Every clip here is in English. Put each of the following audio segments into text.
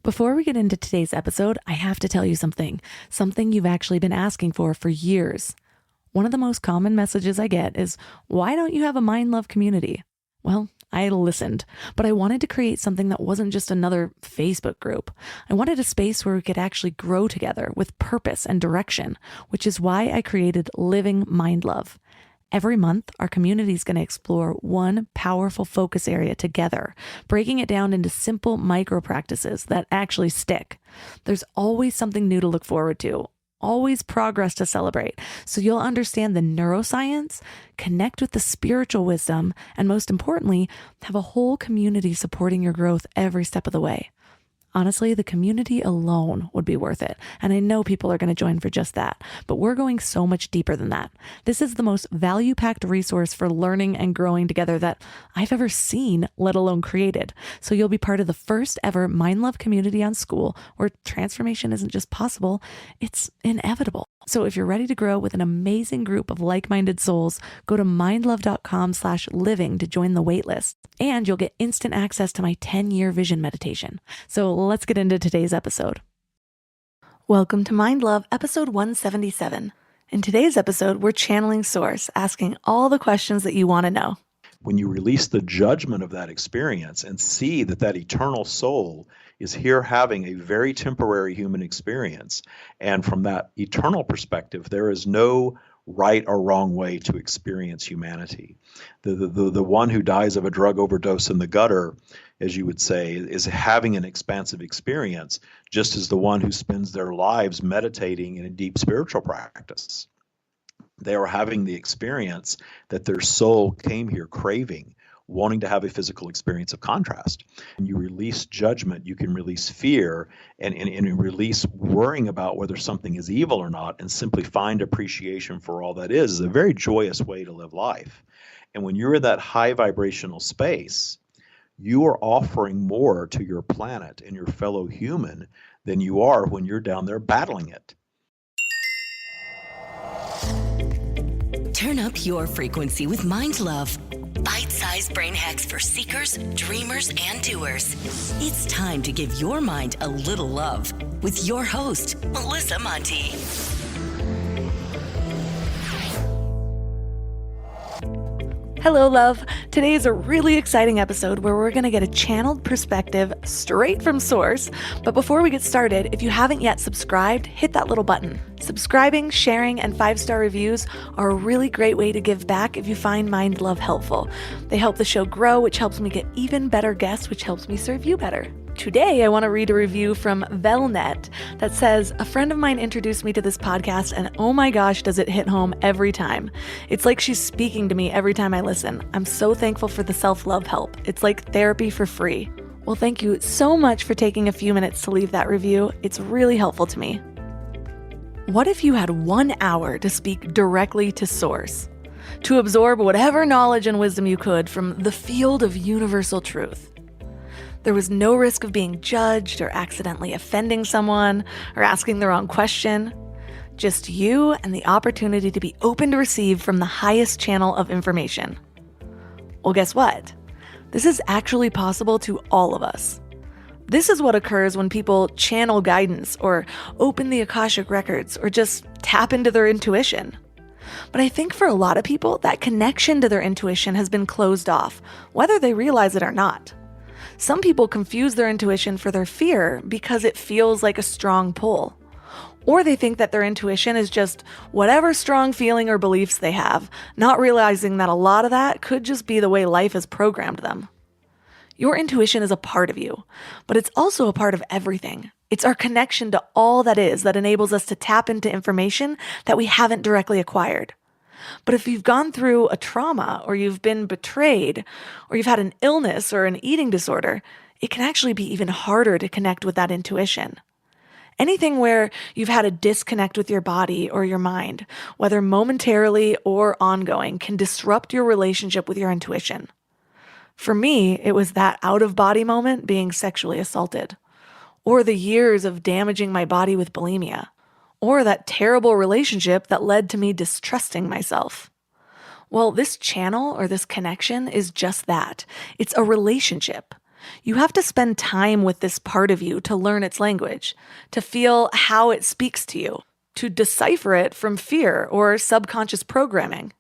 Before we get into today's episode, I have to tell you something you've actually been asking for years. One of the most common messages I get is, why don't you have a Mind Love community? Well, I listened, but I wanted to create something that wasn't just another Facebook group. I wanted a space where we could actually grow together with purpose and direction, which is why I created Living Mind Love. Every month, our community is going to explore one powerful focus area together, breaking it down into simple micro practices that actually stick. There's always something new to look forward to, always progress to celebrate, so you'll understand the neuroscience, connect with the spiritual wisdom, and most importantly, have a whole community supporting your growth every step of the way. Honestly, the community alone would be worth it. And I know people are going to join for just that, but we're going so much deeper than that. This is the most value-packed resource for learning and growing together that I've ever seen, let alone created. So you'll be part of the first ever Mind Love community on School, where transformation isn't just possible, it's inevitable. So if you're ready to grow with an amazing group of like-minded souls, go to mindlove.com/living to join the waitlist. And you'll get instant access to my 10-year vision meditation. So let's get into today's episode. Welcome to Mind Love, episode 177. In today's episode, we're channeling Source, asking all the questions that you want to know. When you release the judgment of that experience and see that that eternal soul is here having a very temporary human experience, and from that eternal perspective, there is no right or wrong way to experience humanity. The one who dies of a drug overdose in the gutter, as you would say, is having an expansive experience, just as the one who spends their lives meditating in a deep spiritual practice. They are having the experience that their soul came here craving, wanting to have a physical experience of contrast. And you release judgment, you can release fear, and release worrying about whether something is evil or not, and simply find appreciation for all that is a very joyous way to live life. And when you're in that high vibrational space, you are offering more to your planet and your fellow human than you are when you're down there battling it. Turn up your frequency with Mind Love. Bite-sized brain hacks for seekers, dreamers, and doers. It's time to give your mind a little love with your host, Melissa Monti. Hello, love. Today is a really exciting episode where we're going to get a channeled perspective straight from Source. But before we get started, if you haven't yet subscribed, hit that little button. Subscribing, sharing, and 5-star reviews are a really great way to give back if you find Mind Love helpful. They help the show grow, which helps me get even better guests, which helps me serve you better. Today, I want to read a review from Velnet that says, a friend of mine introduced me to this podcast, and oh my gosh, does it hit home every time. It's like she's speaking to me every time I listen. I'm so thankful for the self-love help. It's like therapy for free. Well, thank you so much for taking a few minutes to leave that review. It's really helpful to me. What if you had 1 hour to speak directly to Source, to absorb whatever knowledge and wisdom you could from the field of universal truth? There was no risk of being judged or accidentally offending someone or asking the wrong question. Just you and the opportunity to be open to receive from the highest channel of information. Well, guess what? This is actually possible to all of us. This is what occurs when people channel guidance or open the akashic records or just tap into their intuition. But I think for a lot of people, that connection to their intuition has been closed off, whether they realize it or not. Some people confuse their intuition for their fear because it feels like a strong pull. Or they think that their intuition is just whatever strong feeling or beliefs they have, not realizing that a lot of that could just be the way life has programmed them. Your intuition is a part of you, but it's also a part of everything. It's our connection to all that is that enables us to tap into information that we haven't directly acquired. But if you've gone through a trauma, or you've been betrayed, or you've had an illness or an eating disorder, it can actually be even harder to connect with that intuition. Anything where you've had a disconnect with your body or your mind, whether momentarily or ongoing, can disrupt your relationship with your intuition. For me, it was that out-of-body moment being sexually assaulted, or the years of damaging my body with bulimia, or that terrible relationship that led to me distrusting myself. Well, this channel or this connection is just that. It's a relationship. You have to spend time with this part of you to learn its language, to feel how it speaks to you, to decipher it from fear or subconscious programming.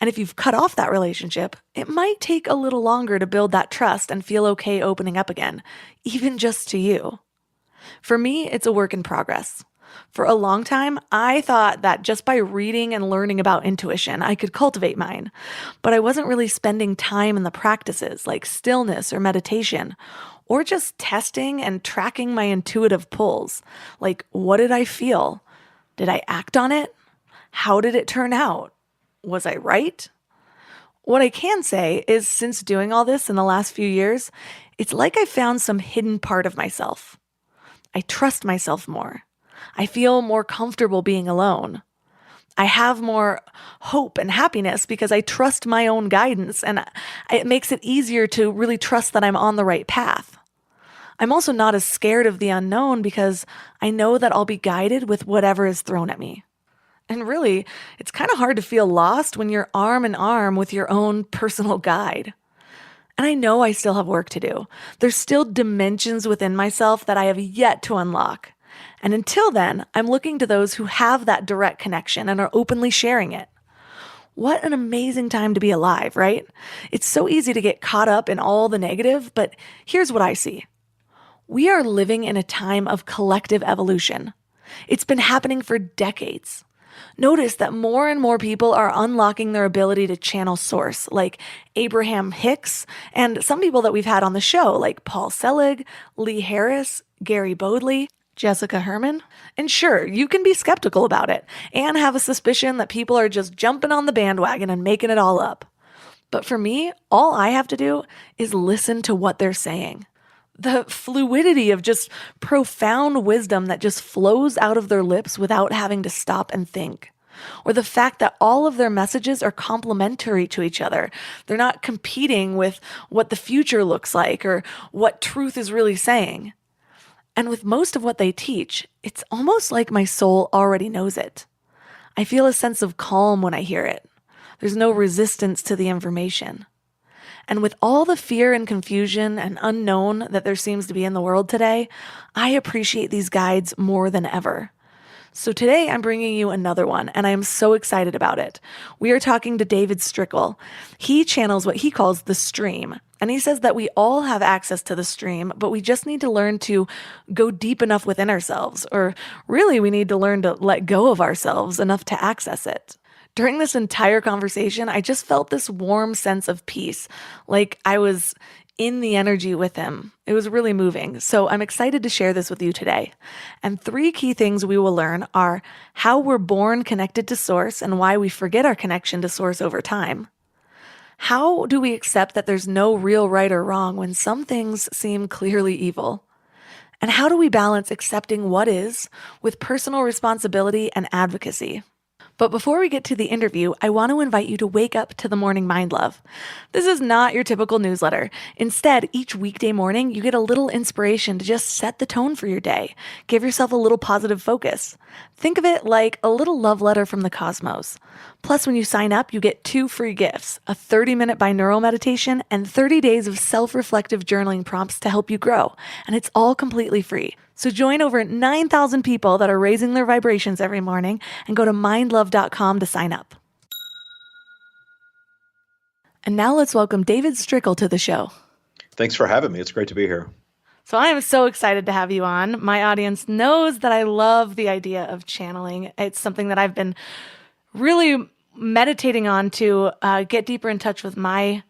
And if you've cut off that relationship, it might take a little longer to build that trust and feel okay opening up again, even just to you. For me, it's a work in progress. For a long time, I thought that just by reading and learning about intuition, I could cultivate mine. But I wasn't really spending time in the practices like stillness or meditation, or just testing and tracking my intuitive pulls. Like, what did I feel? Did I act on it? How did it turn out? Was I right? What I can say is, since doing all this in the last few years, it's like I found some hidden part of myself. I trust myself more. I feel more comfortable being alone. I have more hope and happiness because I trust my own guidance, and it makes it easier to really trust that I'm on the right path. I'm also not as scared of the unknown because I know that I'll be guided with whatever is thrown at me. And really, it's kind of hard to feel lost when you're arm in arm with your own personal guide. And I know I still have work to do. There's still dimensions within myself that I have yet to unlock. And until then, I'm looking to those who have that direct connection and are openly sharing it. What an amazing time to be alive, right? It's so easy to get caught up in all the negative, but here's what I see. We are living in a time of collective evolution. It's been happening for decades. Notice that more and more people are unlocking their ability to channel source, like Abraham Hicks, and some people that we've had on the show, like Paul Selig, Lee Harris, Gary Bodley, Jessica Herman. And sure, you can be skeptical about it and have a suspicion that people are just jumping on the bandwagon and making it all up. But for me, all I have to do is listen to what they're saying. The fluidity of just profound wisdom that just flows out of their lips without having to stop and think. Or the fact that all of their messages are complementary to each other. They're not competing with what the future looks like or what truth is really saying. And with most of what they teach, it's almost like my soul already knows it. I feel a sense of calm when I hear it. There's no resistance to the information. And with all the fear and confusion and unknown that there seems to be in the world today, I appreciate these guides more than ever. So today I'm bringing you another one, and I am so excited about it. We are talking to David Strickle. He channels what he calls the stream, and he says that we all have access to the stream, but we just need to learn to go deep enough within ourselves, or really we need to learn to let go of ourselves enough to access it. During this entire conversation, I just felt this warm sense of peace, like I was in the energy with him. It was really moving. So I'm excited to share this with you today. And 3 key things we will learn are how we're born connected to Source and why we forget our connection to Source over time. How do we accept that there's no real right or wrong when some things seem clearly evil? And how do we balance accepting what is with personal responsibility and advocacy? But before we get to the interview, I want to invite you to wake up to the Morning Mind Love. This is not your typical newsletter. Instead, each weekday morning, you get a little inspiration to just set the tone for your day. Give yourself a little positive focus. Think of it like a little love letter from the cosmos. Plus, when you sign up, you get 2 free gifts, a 30-minute binaural meditation and 30 days of self-reflective journaling prompts to help you grow. And it's all completely free. So join over 9,000 people that are raising their vibrations every morning and go to mindlove.com to sign up. And now let's welcome David Strickle to the show. Thanks for having me. It's great to be here. So I am so excited to have you on. My audience knows that I love the idea of channeling. It's something that I've been really meditating on to get deeper in touch with my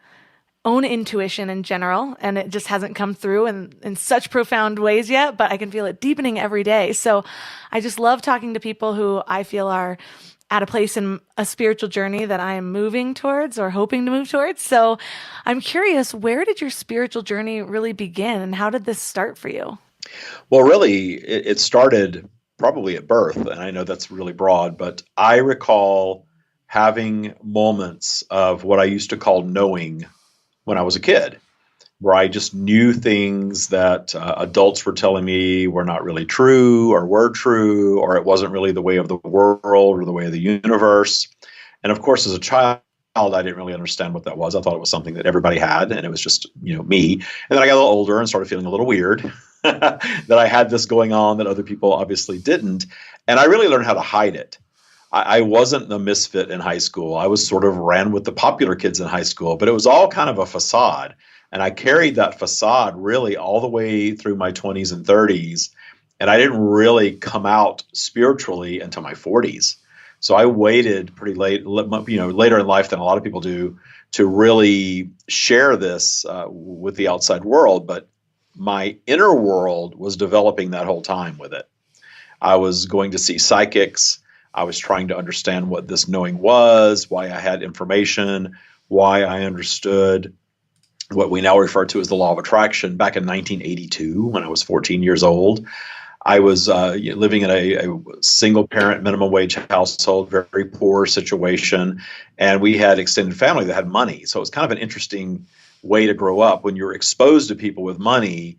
own intuition in general, and it just hasn't come through in such profound ways yet, but I can feel it deepening every day. So I just love talking to people who I feel are at a place in a spiritual journey that I am moving towards or hoping to move towards. So I'm curious, where did your spiritual journey really begin, and how did this start for you? Well, really, it started probably at birth, and I know that's really broad, but I recall having moments of what I used to call knowing when I was a kid, where I just knew things that adults were telling me were not really true or were true, or it wasn't really the way of the world or the way of the universe. And of course, as a child, I didn't really understand what that was. I thought it was something that everybody had, and it was just, me. And then I got a little older and started feeling a little weird that I had this going on that other people obviously didn't. And I really learned how to hide it. I wasn't the misfit in high school. I was sort of ran with the popular kids in high school, but it was all kind of a facade. And I carried that facade really all the way through my 20s and 30s. And I didn't really come out spiritually until my 40s. So I waited pretty late, later in life than a lot of people do, to really share this with the outside world. But my inner world was developing that whole time with it. I was going to see psychics. I was trying to understand what this knowing was, why I had information, why I understood what we now refer to as the law of attraction. Back in 1982, when I was 14 years old, I was living in a single parent minimum wage household, very poor situation. And we had extended family that had money. So it was kind of an interesting way to grow up when you're exposed to people with money.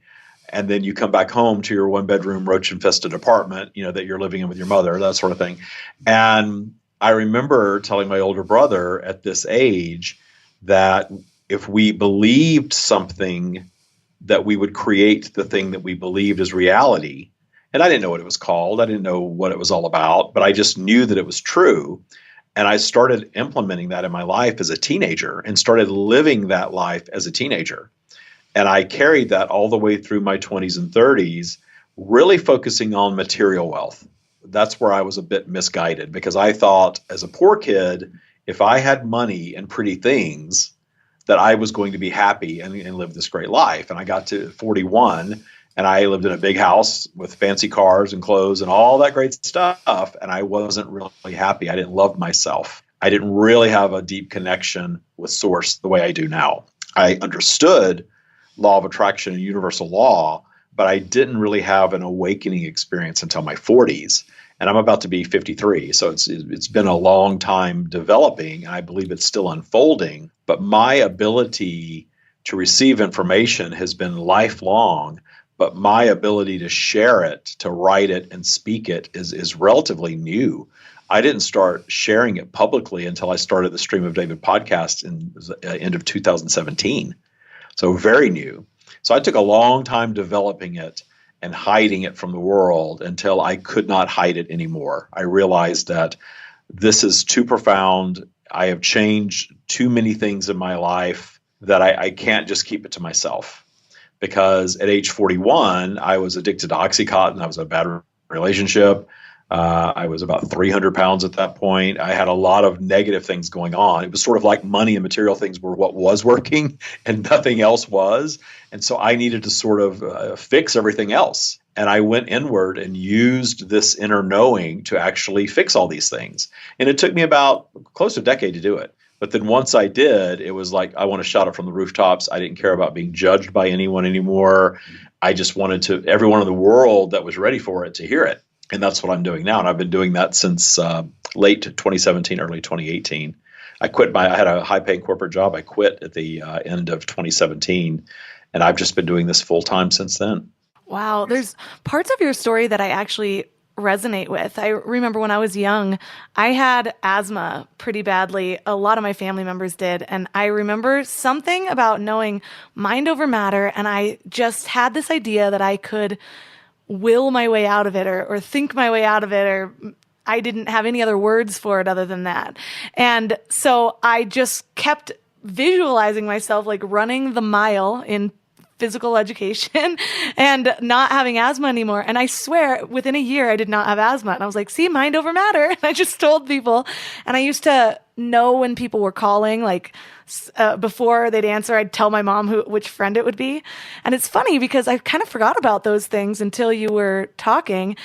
And then you come back home to your one bedroom roach infested apartment, that you're living in with your mother, that sort of thing. And I remember telling my older brother at this age that if we believed something, that we would create the thing that we believed as reality. And I didn't know what it was called. I didn't know what it was all about, but I just knew that it was true. And I started implementing that in my life as a teenager and started living that life as a teenager. And I carried that all the way through my 20s and 30s, really focusing on material wealth. That's where I was a bit misguided, because I thought as a poor kid, if I had money and pretty things, that I was going to be happy and live this great life. And I got to 41 and I lived in a big house with fancy cars and clothes and all that great stuff. And I wasn't really happy. I didn't love myself. I didn't really have a deep connection with source the way I do now. I understood law of attraction and universal law, but I didn't really have an awakening experience until my 40s. And I'm about to be 53. So it's been a long time developing. And I believe it's still unfolding. But my ability to receive information has been lifelong. But my ability to share it, to write it and speak it is relatively new. I didn't start sharing it publicly until I started the Stream of David podcast in the end of 2017. So very new. So I took a long time developing it and hiding it from the world until I could not hide it anymore. I realized that this is too profound. I have changed too many things in my life that I can't just keep it to myself. Because at age 41, I was addicted to Oxycontin. I was in a bad relationship. I was about 300 pounds at that point. I had a lot of negative things going on. It was sort of like money and material things were what was working and nothing else was. And so I needed to sort of fix everything else. And I went inward and used this inner knowing to actually fix all these things. And it took me about close to a decade to do it. But then once I did, it was like I want to shout it from the rooftops. I didn't care about being judged by anyone anymore. I just wanted everyone in the world that was ready for it to hear it. And that's what I'm doing now. And I've been doing that since late 2017, early 2018. I had a high-paying corporate job. I quit at the end of 2017. And I've just been doing this full time since then. Wow. There's parts of your story that I actually resonate with. I remember when I was young, I had asthma pretty badly. A lot of my family members did. And I remember something about knowing mind over matter. And I just had this idea that I could will my way out of it or think my way out of it, or I didn't have any other words for it other than that. And so I just kept visualizing myself like running the mile in physical education and not having asthma anymore. And I swear within a year I did not have asthma. And I was like, see, mind over matter. And I just told people. And I used to know when people were calling, like before they'd answer, I'd tell my mom which friend it would be. And it's funny because I kind of forgot about those things until you were talking.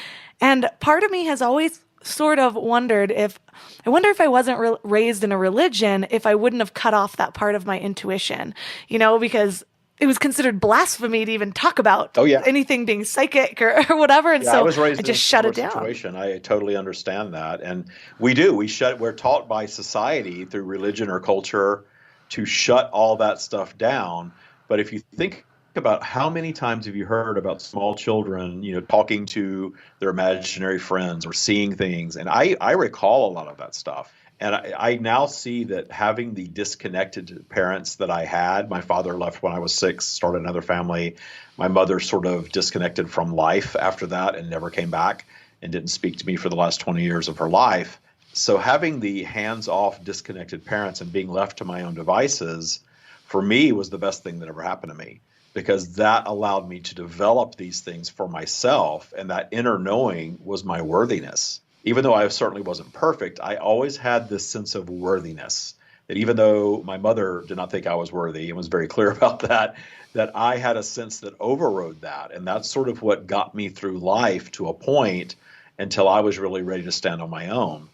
And part of me has always sort of wondered if I wasn't raised in a religion, if I wouldn't have cut off that part of my intuition, because it was considered blasphemy to even talk about anything being psychic or whatever. And so I just shut it down. Situation. I totally understand that. And we're taught by society through religion or culture to shut all that stuff down. But if you think about how many times have you heard about small children, talking to their imaginary friends or seeing things. And I recall a lot of that stuff. And I now see that having the disconnected parents that I had, my father left when I was 6, started another family. My mother sort of disconnected from life after that and never came back and didn't speak to me for the last 20 years of her life. So having the hands-off, disconnected parents and being left to my own devices, for me, was the best thing that ever happened to me, because that allowed me to develop these things for myself. And that inner knowing was my worthiness. Even though I certainly wasn't perfect, I always had this sense of worthiness, that even though my mother did not think I was worthy and was very clear about that, that I had a sense that overrode that. And that's sort of what got me through life to a point until I was really ready to stand on my own.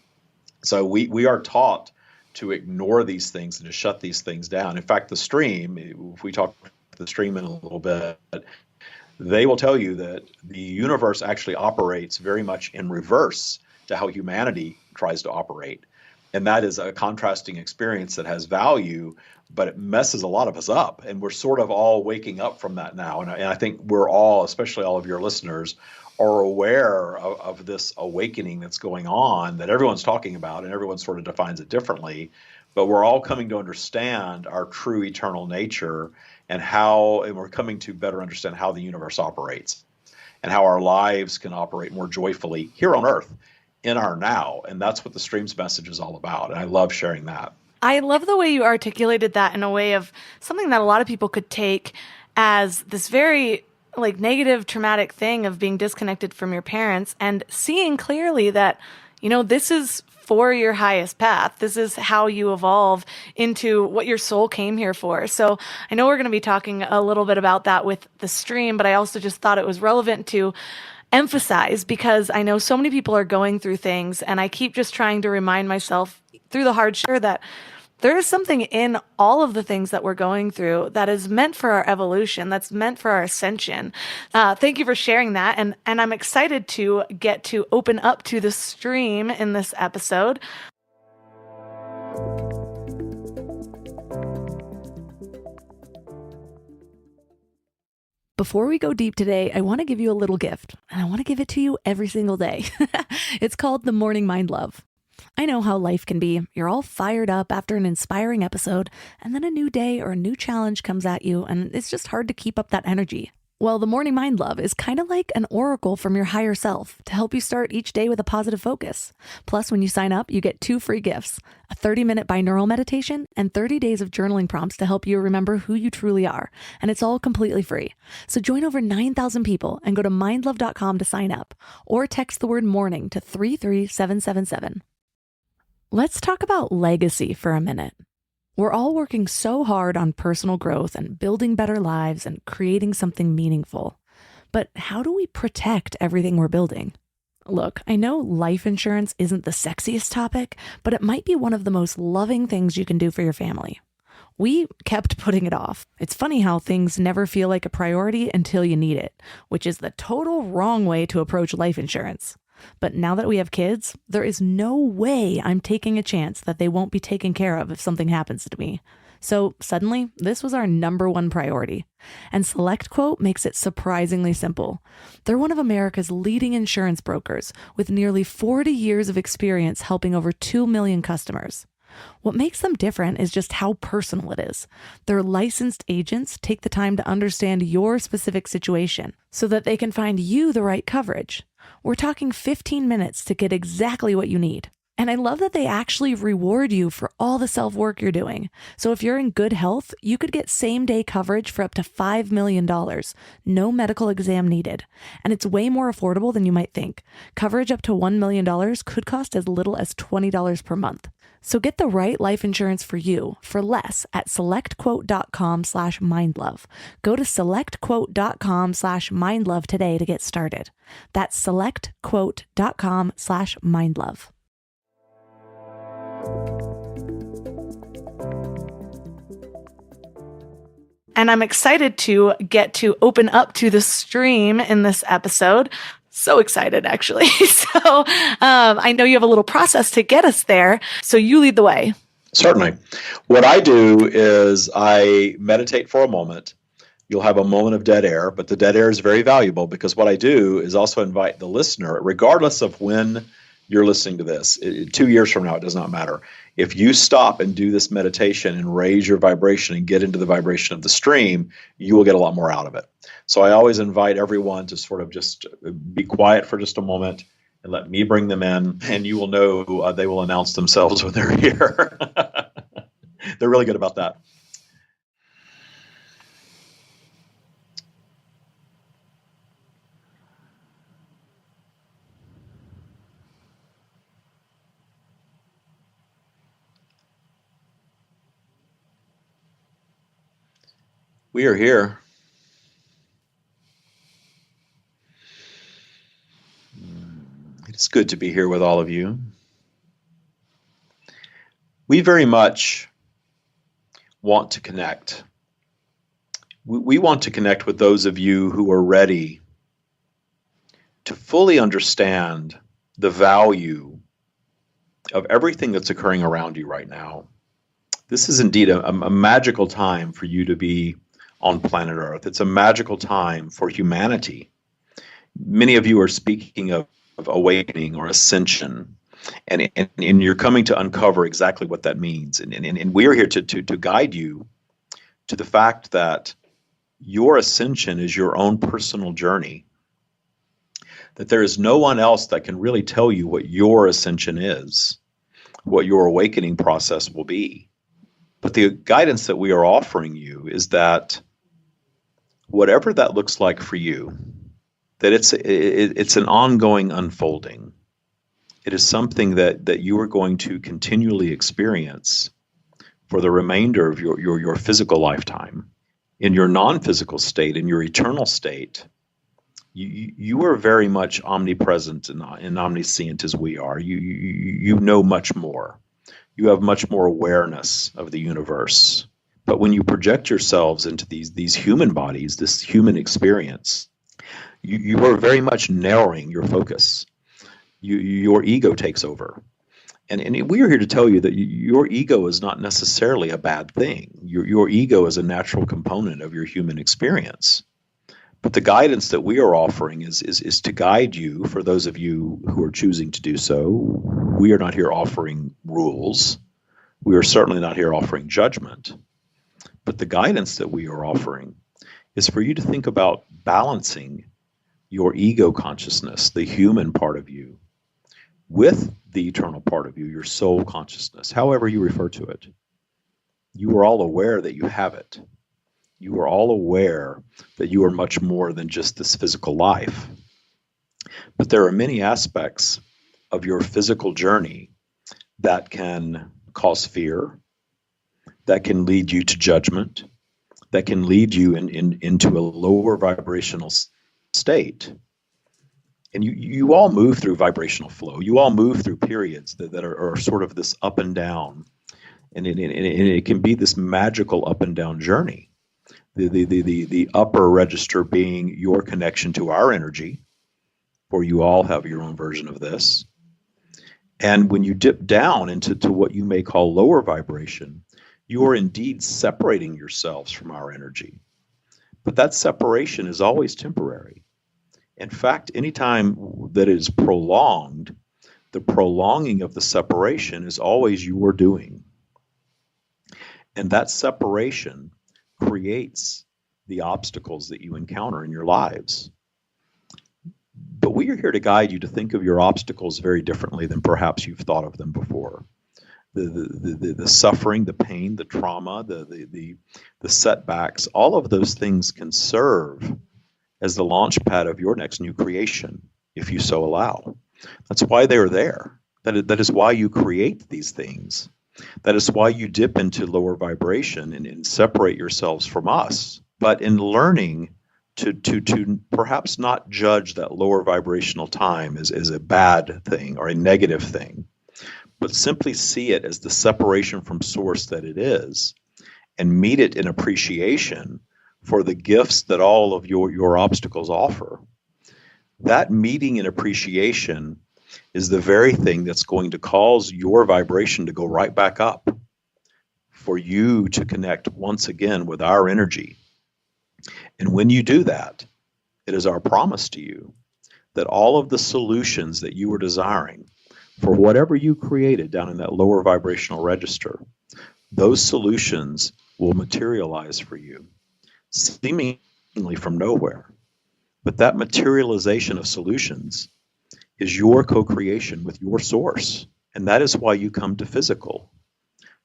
So we are taught to ignore these things and to shut these things down. In fact, the stream, if we talk about the stream in a little bit, they will tell you that the universe actually operates very much in reverse to how humanity tries to operate. And that is a contrasting experience that has value, but it messes a lot of us up. And we're sort of all waking up from that now. And I think we're all, especially all of your listeners, are aware of this awakening that's going on that everyone's talking about, and everyone sort of defines it differently. But we're all coming to understand our true eternal nature and we're coming to better understand how the universe operates and how our lives can operate more joyfully here on Earth in our now. And that's what the stream's message is all about. And I love sharing that. I love the way you articulated that in a way of something that a lot of people could take as this very negative, traumatic thing of being disconnected from your parents, and seeing clearly that, this is for your highest path. This is how you evolve into what your soul came here for. So I know we're going to be talking a little bit about that with the stream, but I also just thought it was relevant to emphasize, because I know so many people are going through things, and I keep just trying to remind myself through the hardship that there is something in all of the things that we're going through that is meant for our evolution, that's meant for our ascension. Thank you for sharing that. And I'm excited to get to open up to the stream in this episode. Before we go deep today, I want to give you a little gift, and I want to give it to you every single day. It's called the Morning Mind Love. I know how life can be. You're all fired up after an inspiring episode, and then a new day or a new challenge comes at you, and it's just hard to keep up that energy. Well, the Morning Mind Love is kind of like an oracle from your higher self to help you start each day with a positive focus. Plus, when you sign up, you get 2 free gifts, a 30-minute binaural meditation and 30 days of journaling prompts to help you remember who you truly are. And it's all completely free. So join over 9,000 people and go to mindlove.com to sign up, or text the word morning to 33777. Let's talk about legacy for a minute. We're all working so hard on personal growth and building better lives and creating something meaningful. But how do we protect everything we're building? Look, I know life insurance isn't the sexiest topic, but it might be one of the most loving things you can do for your family. We kept putting it off. It's funny how things never feel like a priority until you need it, which is the total wrong way to approach life insurance. But now that we have kids, there is no way I'm taking a chance that they won't be taken care of if something happens to me. So suddenly, this was our number one priority. And SelectQuote makes it surprisingly simple. They're one of America's leading insurance brokers with nearly 40 years of experience helping over 2 million customers. What makes them different is just how personal it is. Their licensed agents take the time to understand your specific situation so that they can find you the right coverage. We're talking 15 minutes to get exactly what you need. And I love that they actually reward you for all the self-work you're doing. So if you're in good health, you could get same-day coverage for up to $5 million. No medical exam needed. And it's way more affordable than you might think. Coverage up to $1 million could cost as little as $20 per month. So get the right life insurance for you for less at selectquote.com/mindlove. Go to selectquote.com/mindlove today to get started. That's selectquote.com/mindlove. And I'm excited to get to open up to the stream in this episode. So excited, actually. So I know you have a little process to get us there. So you lead the way. Certainly. What I do is I meditate for a moment. You'll have a moment of dead air, but the dead air is very valuable because what I do is also invite the listener, regardless of when you're listening to this. 2 years from now, it does not matter. If you stop and do this meditation and raise your vibration and get into the vibration of the stream, you will get a lot more out of it. So I always invite everyone to sort of just be quiet for just a moment and let me bring them in, and you will know they will announce themselves when they're here. They're really good about that. We are here. It's good to be here with all of you. We very much want to connect. We want to connect with those of you who are ready to fully understand the value of everything that's occurring around you right now. This is indeed a magical time for you to be on planet Earth. It's a magical time for humanity. Many of you are speaking of awakening or ascension, and you're coming to uncover exactly what that means. And we're here to guide you to the fact that your ascension is your own personal journey, that there is no one else that can really tell you what your ascension is, what your awakening process will be. But the guidance that we are offering you is that whatever that looks like for you, that it's an ongoing unfolding. It is something that you are going to continually experience for the remainder of your physical lifetime. In your non-physical state, in your eternal state, you are very much omnipresent and omniscient as we are. You know much more. You have much more awareness of the universe. But when you project yourselves into these human bodies, this human experience, you are very much narrowing your focus. Your ego takes over. And we are here to tell you that your ego is not necessarily a bad thing. Your ego is a natural component of your human experience. But the guidance that we are offering is to guide you, for those of you who are choosing to do so. We are not here offering rules. We are certainly not here offering judgment. But the guidance that we are offering is for you to think about balancing your ego consciousness, the human part of you, with the eternal part of you, your soul consciousness, however you refer to it. You are all aware that you have it. You are all aware that you are much more than just this physical life. But there are many aspects of your physical journey that can cause fear, that can lead you to judgment, that can lead you into a lower vibrational state. And you all move through vibrational flow. You all move through periods that are sort of this up and down. And it can be this magical up and down journey. The upper register being your connection to our energy, for you all have your own version of this. And when you dip down into what you may call lower vibration, you are indeed separating yourselves from our energy. But that separation is always temporary. In fact, anytime that it is prolonged, the prolonging of the separation is always your doing. And that separation creates the obstacles that you encounter in your lives. But we are here to guide you to think of your obstacles very differently than perhaps you've thought of them before. The suffering, the pain, the trauma, the setbacks, all of those things can serve as the launch pad of your next new creation, if you so allow. That's why they're there. That is why you create these things. That is why you dip into lower vibration and separate yourselves from us. But in learning to perhaps not judge that lower vibrational time as a bad thing or a negative thing, but simply see it as the separation from source that it is, and meet it in appreciation for the gifts that all of your obstacles offer. That meeting and appreciation is the very thing that's going to cause your vibration to go right back up, for you to connect once again with our energy. And when you do that, it is our promise to you that all of the solutions that you are desiring for whatever you created down in that lower vibrational register, those solutions will materialize for you, seemingly from nowhere. But that materialization of solutions is your co-creation with your source. And that is why you come to physical,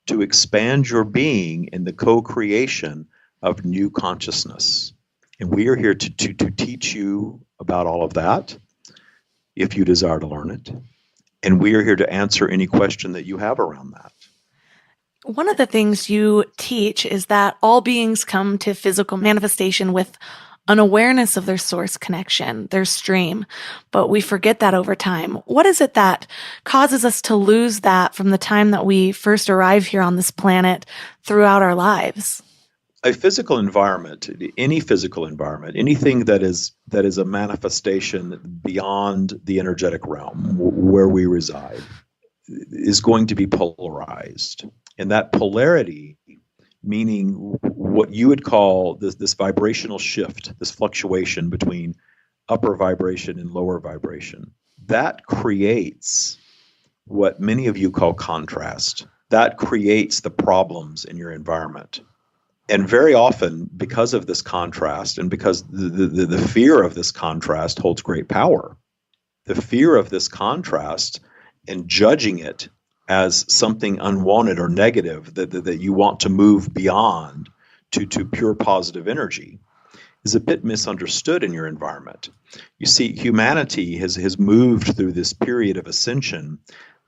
to expand your being in the co-creation of new consciousness. And we are here to teach you about all of that, if you desire to learn it. And we are here to answer any question that you have around that. One of the things you teach is that all beings come to physical manifestation with an awareness of their source connection, their stream, but we forget that over time. What is it that causes us to lose that from the time that we first arrive here on this planet throughout our lives? A physical environment, any physical environment, anything that is a manifestation beyond the energetic realm where we reside, is going to be polarized. And that polarity, meaning what you would call this vibrational shift, this fluctuation between upper vibration and lower vibration, that creates what many of you call contrast. That creates the problems in your environment. And very often, because of this contrast and because the fear of this contrast holds great power, the fear of this contrast and judging it as something unwanted or negative that you want to move beyond to pure positive energy is a bit misunderstood in your environment. You see, humanity has moved through this period of ascension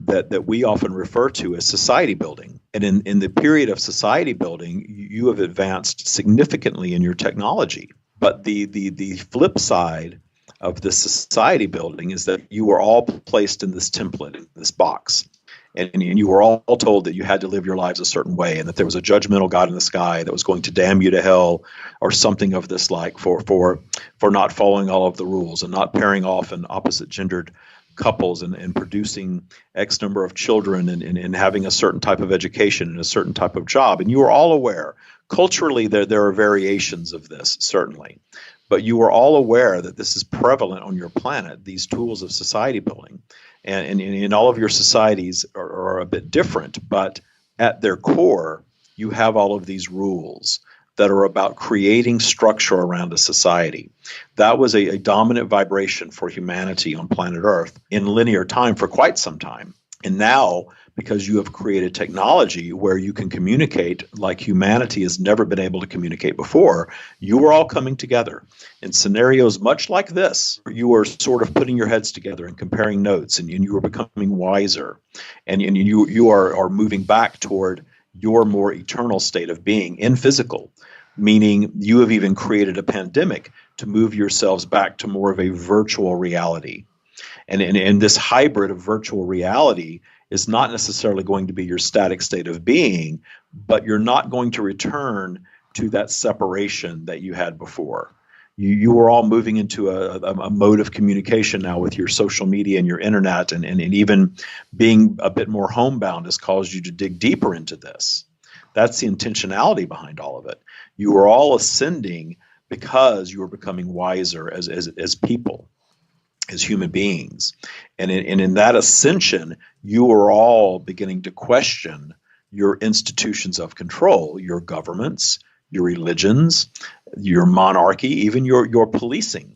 that we often refer to as society building. And in the period of society building, you have advanced significantly in your technology. But the flip side of the society building is that you were all placed in this template, in this box. And you were all told that you had to live your lives a certain way and that there was a judgmental God in the sky that was going to damn you to hell or something of this like for not following all of the rules and not pairing off in opposite gendered couples and producing X number of children and having a certain type of education and a certain type of job. And you were all aware. Culturally, there are variations of this, certainly. But you were all aware that this is prevalent on your planet, these tools of society building. And in all of your societies are a bit different, but at their core, you have all of these rules that are about creating structure around a society. That was a dominant vibration for humanity on planet Earth in linear time for quite some time. And now, because you have created technology where you can communicate like humanity has never been able to communicate before, you are all coming together in scenarios much like this. You are sort of putting your heads together and comparing notes, and you are becoming wiser, and you are moving back toward your more eternal state of being in physical, meaning you have even created a pandemic to move yourselves back to more of a virtual reality. And this hybrid of virtual reality is not necessarily going to be your static state of being, but you're not going to return to that separation that you had before. You are all moving into a mode of communication now with your social media and your internet, and even being a bit more homebound has caused you to dig deeper into this. That's the intentionality behind all of it. You are all ascending because you are becoming wiser as people, as human beings. And in that ascension, you are all beginning to question your institutions of control, your governments, your religions, your monarchy, even your policing.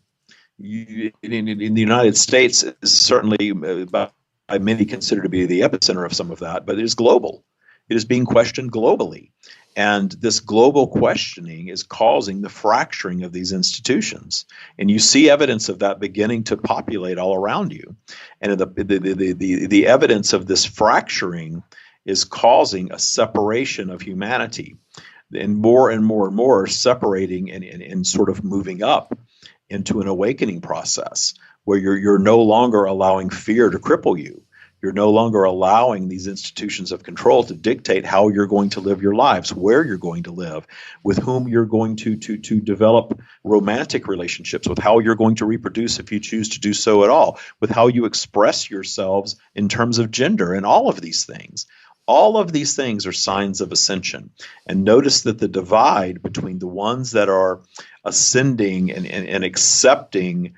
In the United States, is certainly by many considered to be the epicenter of some of that, but it is global. It is being questioned globally. And this global questioning is causing the fracturing of these institutions. And you see evidence of that beginning to populate all around you. And the evidence of this fracturing is causing a separation of humanity, and more and more separating and sort of moving up into an awakening process where you're no longer allowing fear to cripple you. You're no longer allowing these institutions of control to dictate how you're going to live your lives, where you're going to live, with whom you're going to develop romantic relationships, with how you're going to reproduce if you choose to do so at all, with how you express yourselves in terms of gender, and all of these things. All of these things are signs of ascension. And notice that the divide between the ones that are ascending and accepting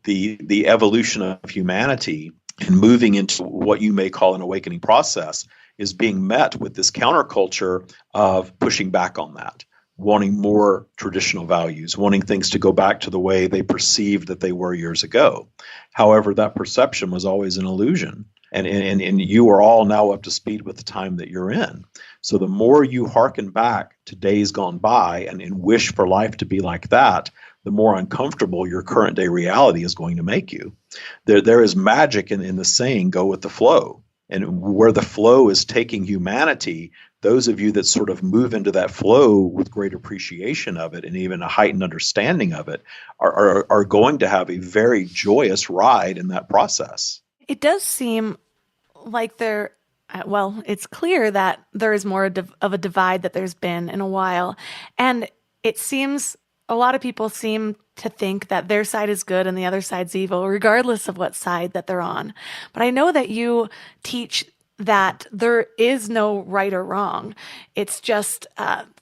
the evolution of humanity and moving into what you may call an awakening process is being met with this counterculture of pushing back on that, wanting more traditional values, wanting things to go back to the way they perceived that they were years ago. However, that perception was always an illusion. And you are all now up to speed with the time that you're in. So the more you hearken back to days gone by and wish for life to be like that, the more uncomfortable your current day reality is going to make you. There is magic in the saying, go with the flow. And where the flow is taking humanity, those of you that sort of move into that flow with great appreciation of it and even a heightened understanding of it are going to have a very joyous ride in that process. It does seem like it's clear that there is more of a divide that there's been in a while. And it seems a lot of people seem to think that their side is good and the other side's evil, regardless of what side that they're on. But I know that you teach that there is no right or wrong. It's just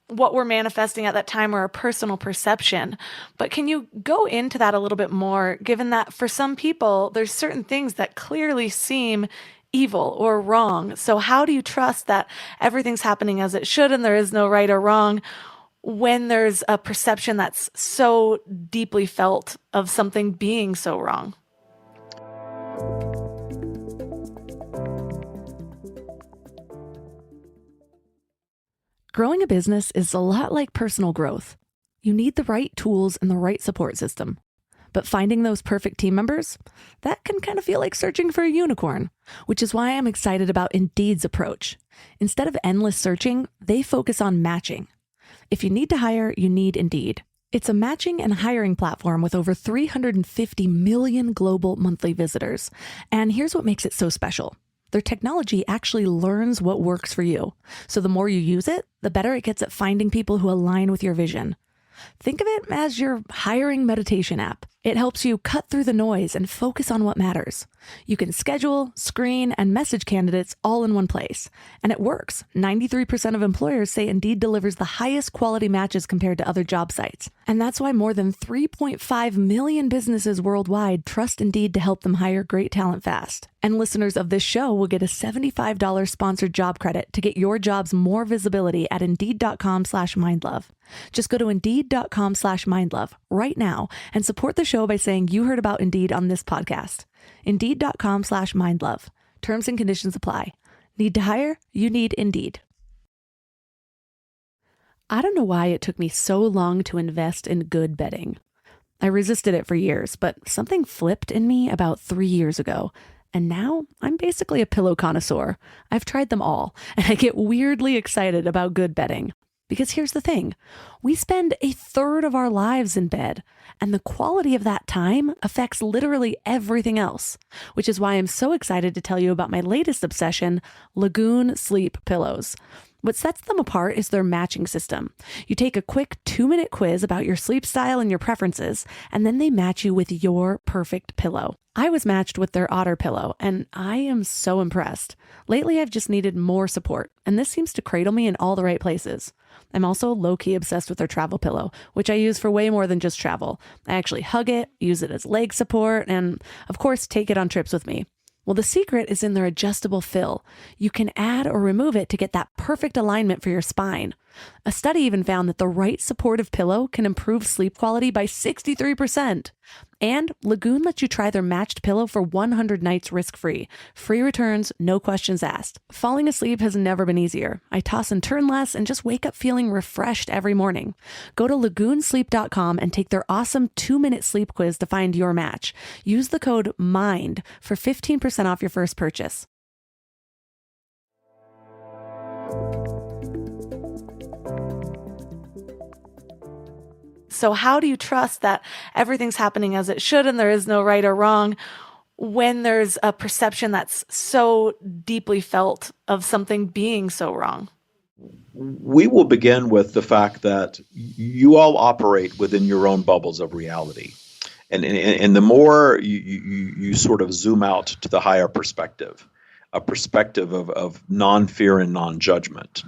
what we're manifesting at that time or our personal perception. But can you go into that a little bit more, given that for some people, there's certain things that clearly seem evil or wrong. So how do you trust that everything's happening as it should and there is no right or wrong when there's a perception that's so deeply felt of something being so wrong? Growing a business is a lot like personal growth. You need the right tools and the right support system. But finding those perfect team members, that can kind of feel like searching for a unicorn, which is why I'm excited about Indeed's approach. Instead of endless searching, they focus on matching. If you need to hire, you need Indeed. It's a matching and hiring platform with over 350 million global monthly visitors. And here's what makes it so special. Their technology actually learns what works for you. So the more you use it, the better it gets at finding people who align with your vision. Think of it as your hiring meditation app. It helps you cut through the noise and focus on what matters. You can schedule, screen, and message candidates all in one place. And it works. 93% of employers say Indeed delivers the highest quality matches compared to other job sites. And that's why more than 3.5 million businesses worldwide trust Indeed to help them hire great talent fast. And listeners of this show will get a $75 sponsored job credit to get your jobs more visibility at Indeed.com/mindlove. Just go to Indeed.com/mindlove right now and support the show by saying you heard about Indeed on this podcast. Indeed.com/mindlove. Terms and conditions apply. Need to hire? You need Indeed. I don't know why it took me so long to invest in good bedding. I resisted it for years, but something flipped in me about 3 years ago. And now I'm basically a pillow connoisseur. I've tried them all, and I get weirdly excited about good bedding. Because here's the thing, we spend a third of our lives in bed, and the quality of that time affects literally everything else, which is why I'm so excited to tell you about my latest obsession, Lagoon Sleep Pillows. What sets them apart is their matching system. You take a quick 2-minute quiz about your sleep style and your preferences, and then they match you with your perfect pillow. I was matched with their Otter pillow, and I am so impressed. Lately, I've just needed more support, and this seems to cradle me in all the right places. I'm also low-key obsessed with their travel pillow, which I use for way more than just travel. I actually hug it, use it as leg support, and of course, take it on trips with me. Well, the secret is in their adjustable fill. You can add or remove it to get that perfect alignment for your spine. A study even found that the right supportive pillow can improve sleep quality by 63%. And Lagoon lets you try their matched pillow for 100 nights risk-free. Free returns, no questions asked. Falling asleep has never been easier. I toss and turn less and just wake up feeling refreshed every morning. Go to lagoonsleep.com and take their awesome 2-minute sleep quiz to find your match. Use the code MIND for 15% off your first purchase. So how do you trust that everything's happening as it should and there is no right or wrong when there's a perception that's so deeply felt of something being so wrong? We will begin with the fact that you all operate within your own bubbles of reality. And the more you sort of zoom out to the higher perspective, a perspective of non-fear and non-judgment,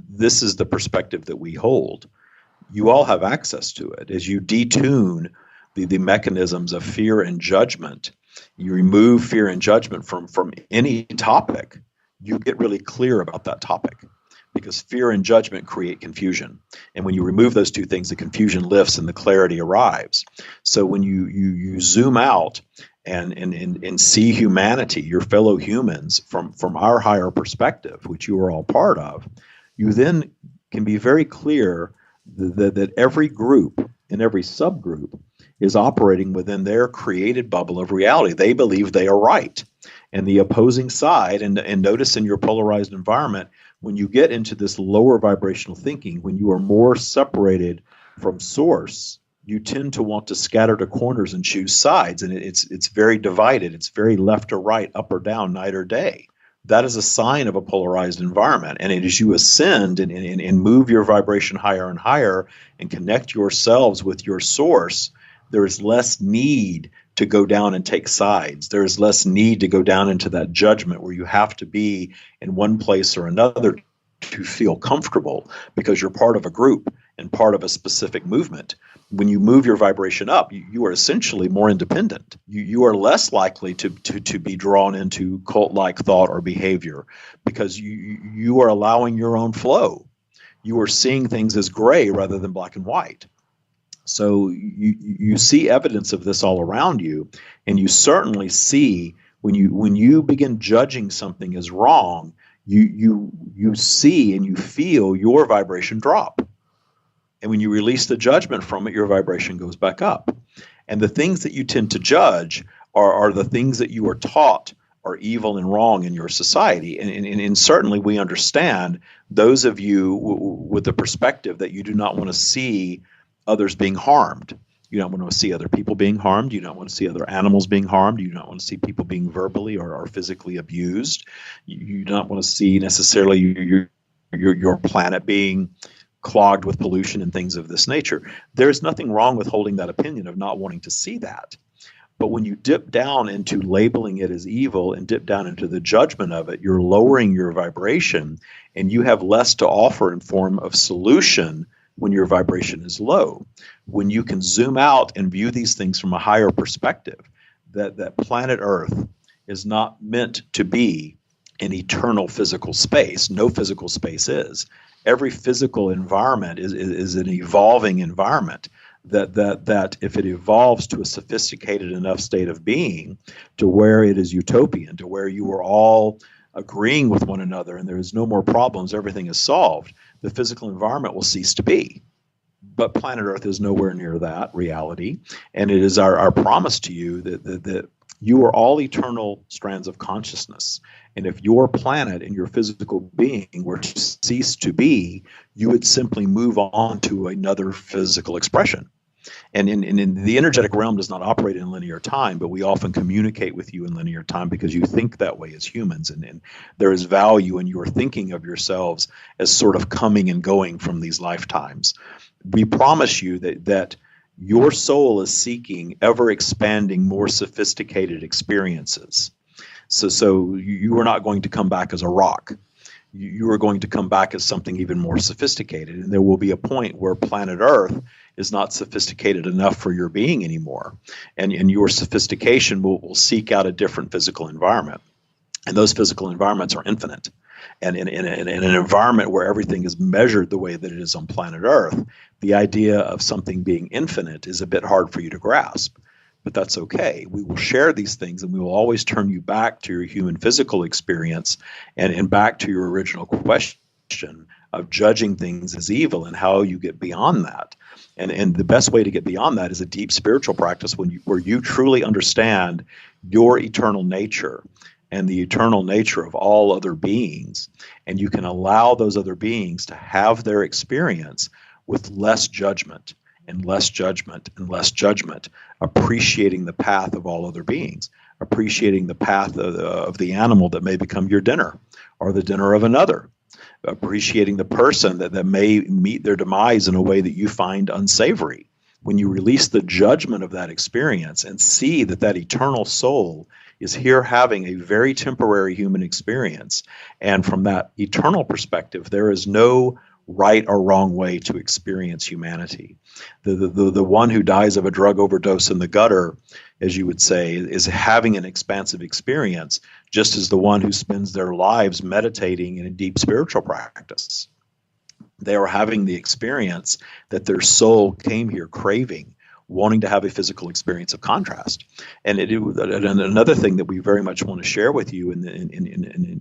this is the perspective that we hold. You all have access to it. As you detune the mechanisms of fear and judgment, you remove fear and judgment from any topic, you get really clear about that topic, because fear and judgment create confusion. And when you remove those two things, the confusion lifts and the clarity arrives. So when you zoom out and see humanity, your fellow humans, from our higher perspective, which you are all part of, you then can be very clear that every group and every subgroup is operating within their created bubble of reality. They believe they are right. And the opposing side, and notice in your polarized environment, when you get into this lower vibrational thinking, when you are more separated from source, you tend to want to scatter to corners and choose sides. And it's very divided. It's very left or right, up or down, night or day. That is a sign of a polarized environment. And as you ascend and move your vibration higher and higher and connect yourselves with your source, there is less need to go down and take sides. There is less need to go down into that judgment where you have to be in one place or another to feel comfortable because you're part of a group and part of a specific movement. When you move your vibration up, you are essentially more independent. You are less likely to be drawn into cult-like thought or behavior because you are allowing your own flow. You are seeing things as gray rather than black and white. So you see evidence of this all around you, and you certainly see when you begin judging something as wrong, you see and you feel your vibration drop. And when you release the judgment from it, your vibration goes back up. And the things that you tend to judge are the things that you are taught are evil and wrong in your society. And certainly we understand those of you with the perspective that you do not want to see others being harmed. You don't want to see other people being harmed. You don't want to see other animals being harmed. You don't want to see people being verbally or physically abused. You don't want to see necessarily your planet being clogged with pollution and things of this nature. There's nothing wrong with holding that opinion of not wanting to see that. But when you dip down into labeling it as evil and dip down into the judgment of it, you're lowering your vibration, and you have less to offer in form of solution when your vibration is low. When you can zoom out and view these things from a higher perspective, that planet Earth is not meant to be an eternal physical space. No physical space is. Every physical environment is an evolving environment that if it evolves to a sophisticated enough state of being to where it is utopian, to where you are all agreeing with one another and there is no more problems, everything is solved, the physical environment will cease to be. But planet Earth is nowhere near that reality. And it is our promise to you that you are all eternal strands of consciousness. And if your planet and your physical being were to cease to be, you would simply move on to another physical expression. And in the energetic realm does not operate in linear time, but we often communicate with you in linear time because you think that way as humans. And there is value in your thinking of yourselves as sort of coming and going from these lifetimes. We promise you that your soul is seeking ever expanding, more sophisticated experiences. So you are not going to come back as a rock. You are going to come back as something even more sophisticated. And there will be a point where planet Earth is not sophisticated enough for your being anymore. And your sophistication will seek out a different physical environment. And those physical environments are infinite. And in an environment where everything is measured the way that it is on planet Earth, the idea of something being infinite is a bit hard for you to grasp. But that's okay. We will share these things, and we will always turn you back to your human physical experience and back to your original question of judging things as evil and how you get beyond that. And the best way to get beyond that is a deep spiritual practice where you truly understand your eternal nature and the eternal nature of all other beings, and you can allow those other beings to have their experience with less judgment and less judgment and less judgment, appreciating the path of all other beings, appreciating the path of the animal that may become your dinner or the dinner of another, appreciating the person that may meet their demise in a way that you find unsavory. When you release the judgment of that experience and see that eternal soul is here having a very temporary human experience, and from that eternal perspective, there is no right or wrong way to experience humanity. The one who dies of a drug overdose in the gutter, as you would say, is having an expansive experience, just as the one who spends their lives meditating in a deep spiritual practice. They are having the experience that their soul came here craving, wanting to have a physical experience of contrast. And another thing that we very much want to share with you in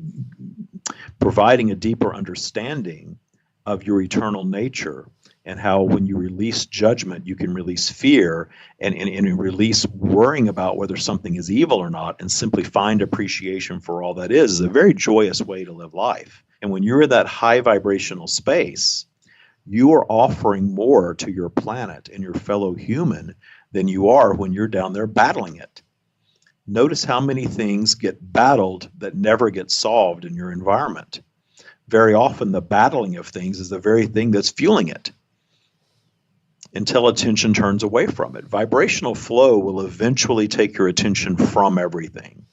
providing a deeper understanding of your eternal nature, and how when you release judgment, you can release fear and release worrying about whether something is evil or not, and simply find appreciation for all that is a very joyous way to live life. And when you're in that high vibrational space, you are offering more to your planet and your fellow human than you are when you're down there battling it. Notice how many things get battled that never get solved in your environment. Very often the battling of things is the very thing that's fueling it, until attention turns away from it. Vibrational flow will eventually take your attention from everything.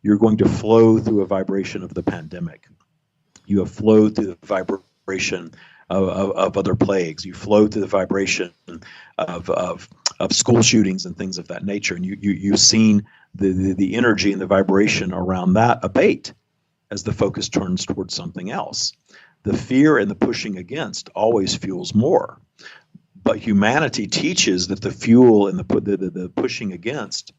You're going to flow through a vibration of the pandemic. You have flowed through the vibration of other plagues. You flow through the vibration of school shootings and things of that nature. And you've seen the energy and the vibration around that abate as the focus turns towards something else. The fear and the pushing against always fuels more. But humanity teaches that the fuel and the pushing against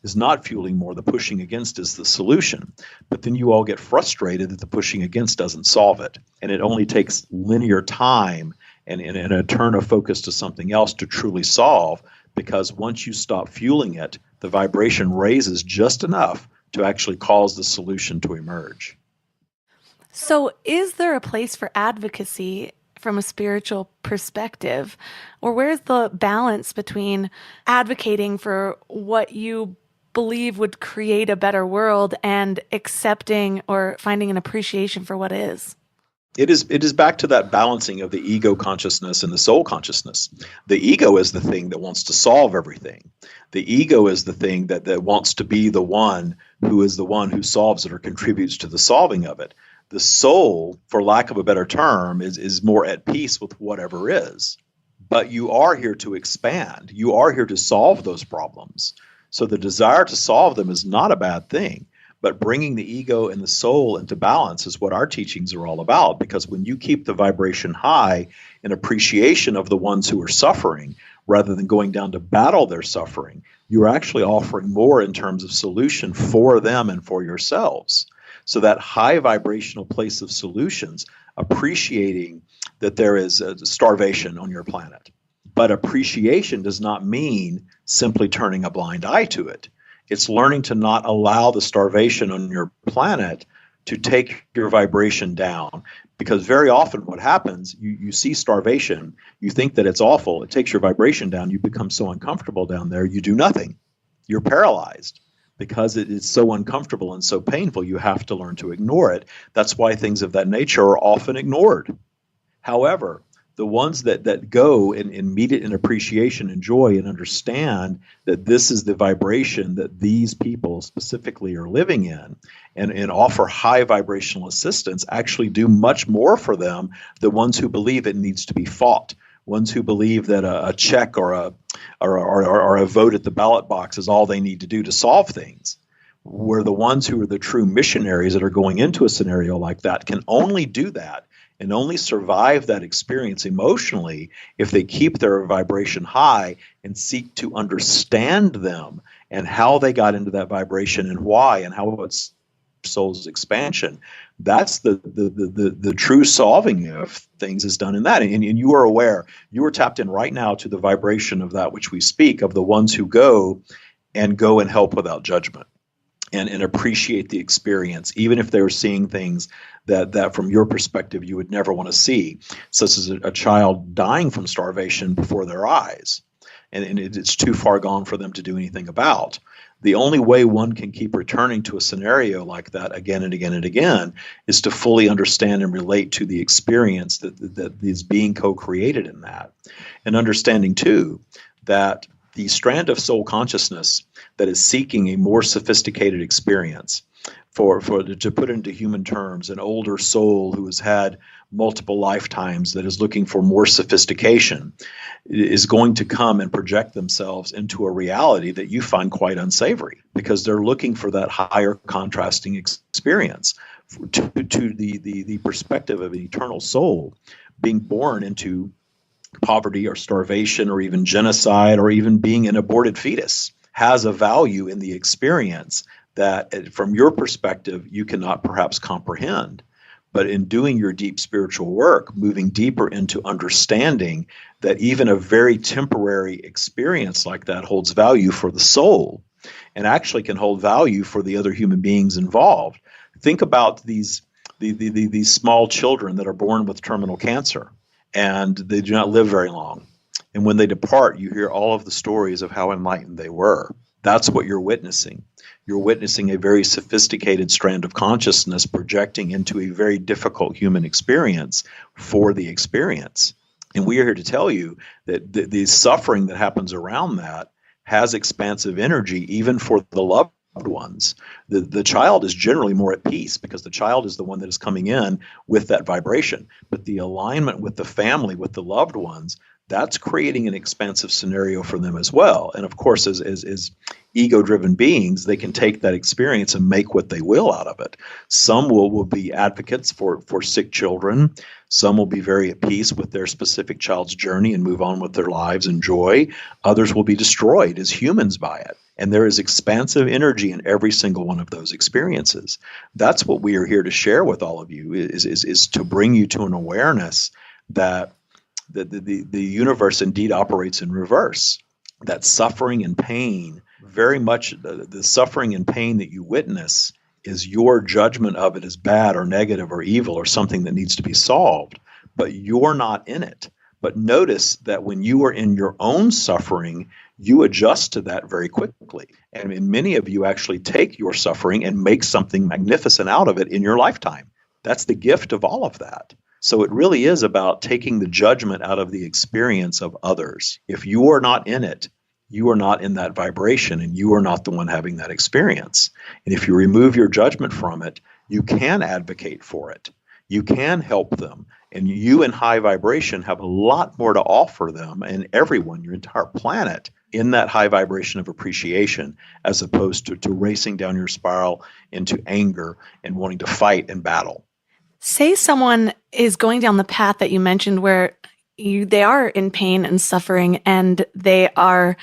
is not fueling more. The pushing against is the solution. But then you all get frustrated that the pushing against doesn't solve it. And it only takes linear time and a turn of focus to something else to truly solve, because once you stop fueling it, the vibration raises just enough to actually cause the solution to emerge. So is there a place for advocacy from a spiritual perspective? Or where's the balance between advocating for what you believe would create a better world and accepting or finding an appreciation for what is? It is back to that balancing of the ego consciousness and the soul consciousness. The ego is the thing that wants to solve everything. The ego is the thing that wants to be the one who solves it or contributes to the solving of it. The soul, for lack of a better term, is more at peace with whatever is. But you are here to expand. You are here to solve those problems. So the desire to solve them is not a bad thing. But bringing the ego and the soul into balance is what our teachings are all about. Because when you keep the vibration high in appreciation of the ones who are suffering, rather than going down to battle their suffering, you're actually offering more in terms of solution for them and for yourselves. So that high vibrational place of solutions, appreciating that there is a starvation on your planet. But appreciation does not mean simply turning a blind eye to it. It's learning to not allow the starvation on your planet to take your vibration down. Because very often what happens, you see starvation, you think that it's awful, it takes your vibration down, you become so uncomfortable down there, you do nothing. You're paralyzed. Because it is so uncomfortable and so painful, you have to learn to ignore it. That's why things of that nature are often ignored. However, the ones that go and meet it in appreciation and joy and understand that this is the vibration that these people specifically are living in, and offer high vibrational assistance, actually do much more for them than ones who believe it needs to be fought. Ones who believe that a check or a vote at the ballot box is all they need to do to solve things. Where the ones who are the true missionaries that are going into a scenario like that can only do that and only survive that experience emotionally if they keep their vibration high and seek to understand them and how they got into that vibration and why and how it's soul's expansion. That's the true solving of things is done in that. And you are aware, you are tapped in right now to the vibration of that which we speak, of the ones who go and help without judgment and appreciate the experience, even if they're seeing things that from your perspective you would never want to see, such as a child dying from starvation before their eyes. And it's too far gone for them to do anything about. The only way one can keep returning to a scenario like that again and again and again is to fully understand and relate to the experience that is being co-created in that. And understanding, too, that the strand of soul consciousness that is seeking a more sophisticated experience to put into human terms, an older soul who has had multiple lifetimes that is looking for more sophistication is going to come and project themselves into a reality that you find quite unsavory, because they're looking for that higher contrasting experience. To the perspective of an eternal soul, being born into poverty or starvation or even genocide or even being an aborted fetus has a value in the experience that, from your perspective, you cannot perhaps comprehend. But in doing your deep spiritual work, moving deeper into understanding that even a very temporary experience like that holds value for the soul and actually can hold value for the other human beings involved. Think about these small children that are born with terminal cancer, and they do not live very long. And when they depart, you hear all of the stories of how enlightened they were. That's what you're witnessing. You're witnessing a very sophisticated strand of consciousness projecting into a very difficult human experience for the experience. And we are here to tell you that the suffering that happens around that has expansive energy, even for the loved ones. The child is generally more at peace because the child is the one that is coming in with that vibration. But the alignment with the family, with the loved ones, that's creating an expansive scenario for them as well. And of course, as ego-driven beings, they can take that experience and make what they will out of it. Some will be advocates for sick children. Some will be very at peace with their specific child's journey and move on with their lives and joy. Others will be destroyed as humans by it. And there is expansive energy in every single one of those experiences. That's what we are here to share with all of you, is to bring you to an awareness that the universe indeed operates in reverse. That suffering and pain, very much the suffering and pain that you witness is your judgment of it as bad or negative or evil or something that needs to be solved, but you're not in it. But notice that when you are in your own suffering, you adjust to that very quickly. And many of you actually take your suffering and make something magnificent out of it in your lifetime. That's the gift of all of that. So it really is about taking the judgment out of the experience of others. If you are not in it, you are not in that vibration and you are not the one having that experience. And if you remove your judgment from it, you can advocate for it. You can help them. And you in high vibration have a lot more to offer them and everyone, your entire planet, in that high vibration of appreciation, as opposed to racing down your spiral into anger and wanting to fight and battle. Say someone is going down the path that you mentioned where they are in pain and suffering and they are